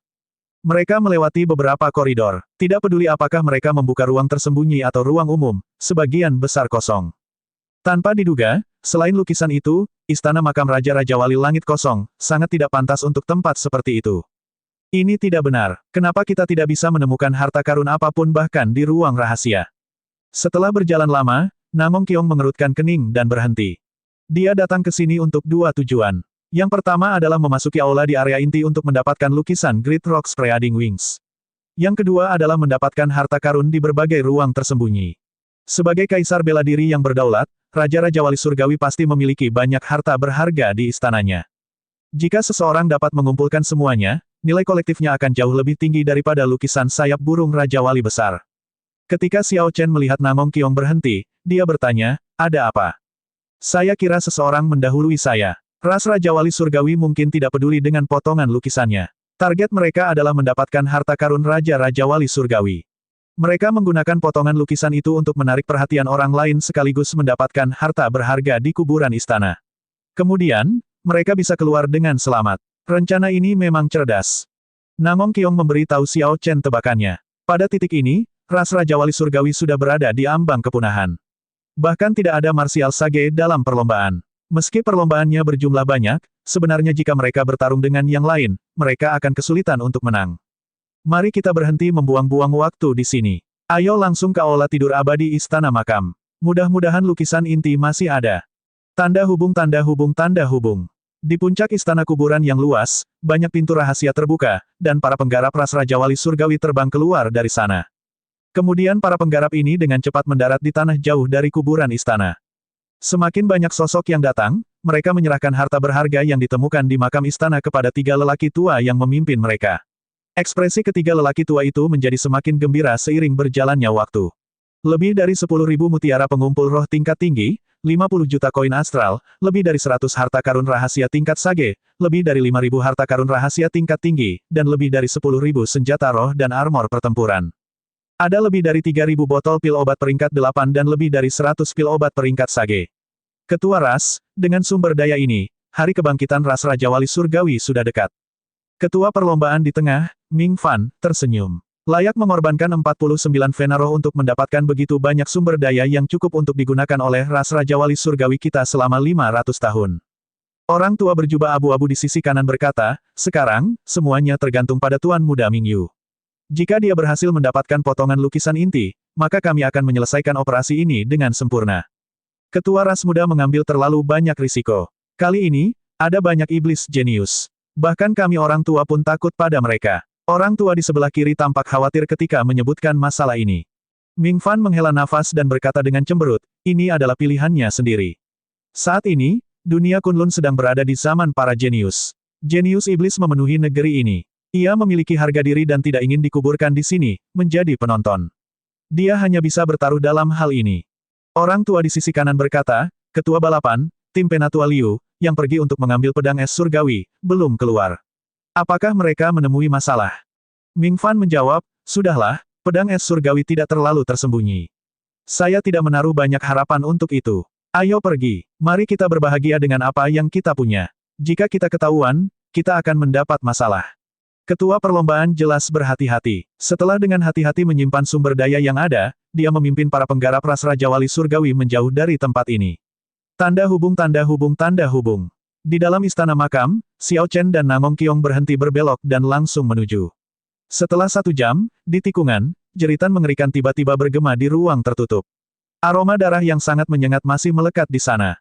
Mereka melewati beberapa koridor. Tidak peduli apakah mereka membuka ruang tersembunyi atau ruang umum, sebagian besar kosong. Tanpa diduga, selain lukisan itu, istana makam Raja-Raja Wali Langit kosong, sangat tidak pantas untuk tempat seperti itu. Ini tidak benar. Kenapa kita tidak bisa menemukan harta karun apapun bahkan di ruang rahasia? Setelah berjalan lama, Namong Qiong mengerutkan kening dan berhenti. Dia datang ke sini untuk dua tujuan. Yang pertama adalah memasuki aula di area inti untuk mendapatkan lukisan Great Rock Spreading Wings. Yang kedua adalah mendapatkan harta karun di berbagai ruang tersembunyi. Sebagai kaisar bela diri yang berdaulat, Raja-Raja Wali Surgawi pasti memiliki banyak harta berharga di istananya. Jika seseorang dapat mengumpulkan semuanya, nilai kolektifnya akan jauh lebih tinggi daripada lukisan sayap burung Raja Wali besar. Ketika Xiao Chen melihat Namong Qiong berhenti, dia bertanya, ada apa? Saya kira seseorang mendahului saya. Ras Raja Wali Surgawi mungkin tidak peduli dengan potongan lukisannya. Target mereka adalah mendapatkan harta karun Raja-Raja Wali Surgawi. Mereka menggunakan potongan lukisan itu untuk menarik perhatian orang lain sekaligus mendapatkan harta berharga di kuburan istana. Kemudian, mereka bisa keluar dengan selamat. Rencana ini memang cerdas. Namong Qiong memberi tahu Xiao Chen tebakannya. Pada titik ini, ras Raja Wali Surgawi sudah berada di ambang kepunahan. Bahkan tidak ada martial sage dalam perlombaan. Meski perlombaannya berjumlah banyak, sebenarnya jika mereka bertarung dengan yang lain, mereka akan kesulitan untuk menang. Mari kita berhenti membuang-buang waktu di sini. Ayo langsung ke aula tidur abadi istana makam. Mudah-mudahan lukisan inti masih ada. Tanda hubung tanda hubung tanda hubung. Di puncak istana kuburan yang luas, banyak pintu rahasia terbuka, dan para penggarap ras Raja Wali Surgawi terbang keluar dari sana. Kemudian para penggarap ini dengan cepat mendarat di tanah jauh dari kuburan istana. Semakin banyak sosok yang datang, mereka menyerahkan harta berharga yang ditemukan di makam istana kepada tiga lelaki tua yang memimpin mereka. Ekspresi ketiga lelaki tua itu menjadi semakin gembira seiring berjalannya waktu. Lebih dari 10.000 mutiara pengumpul roh tingkat tinggi, 50 juta koin astral, lebih dari 100 harta karun rahasia tingkat sage, lebih dari 5.000 harta karun rahasia tingkat tinggi, dan lebih dari 10.000 senjata roh dan armor pertempuran. Ada lebih dari 3.000 botol pil obat peringkat 8 dan lebih dari 100 pil obat peringkat sage. Ketua ras, dengan sumber daya ini, hari kebangkitan ras Raja Wali Surgawi sudah dekat. Ketua perlombaan di tengah, Ming Fan, tersenyum. Layak mengorbankan 49 vena roh untuk mendapatkan begitu banyak sumber daya yang cukup untuk digunakan oleh ras Raja Wali Surgawi kita selama 500 tahun. Orang tua berjubah abu-abu di sisi kanan berkata, sekarang, semuanya tergantung pada Tuan Muda Ming Yu. Jika dia berhasil mendapatkan potongan lukisan inti, maka kami akan menyelesaikan operasi ini dengan sempurna. Ketua ras muda mengambil terlalu banyak risiko. Kali ini, ada banyak iblis jenius. Bahkan kami orang tua pun takut pada mereka. Orang tua di sebelah kiri tampak khawatir ketika menyebutkan masalah ini. Ming Fan menghela nafas dan berkata dengan cemberut, ini adalah pilihannya sendiri. Saat ini, dunia Kunlun sedang berada di zaman para jenius. Jenius iblis memenuhi negeri ini. Ia memiliki harga diri dan tidak ingin dikuburkan di sini, menjadi penonton. Dia hanya bisa bertaruh dalam hal ini. Orang tua di sisi kanan berkata, ketua balapan, tim Penatua Liu, yang pergi untuk mengambil pedang es surgawi, belum keluar. Apakah mereka menemui masalah? Ming Fan menjawab, sudahlah, pedang es surgawi tidak terlalu tersembunyi. Saya tidak menaruh banyak harapan untuk itu. Ayo pergi, mari kita berbahagia dengan apa yang kita punya. Jika kita ketahuan, kita akan mendapat masalah. Ketua perlombaan jelas berhati-hati. Setelah dengan hati-hati menyimpan sumber daya yang ada, dia memimpin para penggarap ras Raja Wali Surgawi menjauh dari tempat ini. Tanda hubung tanda hubung tanda hubung. Di dalam istana makam, Xiao Chen dan Nangong Qiong berhenti berbelok dan langsung menuju. Setelah 1 jam, di tikungan, jeritan mengerikan tiba-tiba bergema di ruang tertutup. Aroma darah yang sangat menyengat masih melekat di sana.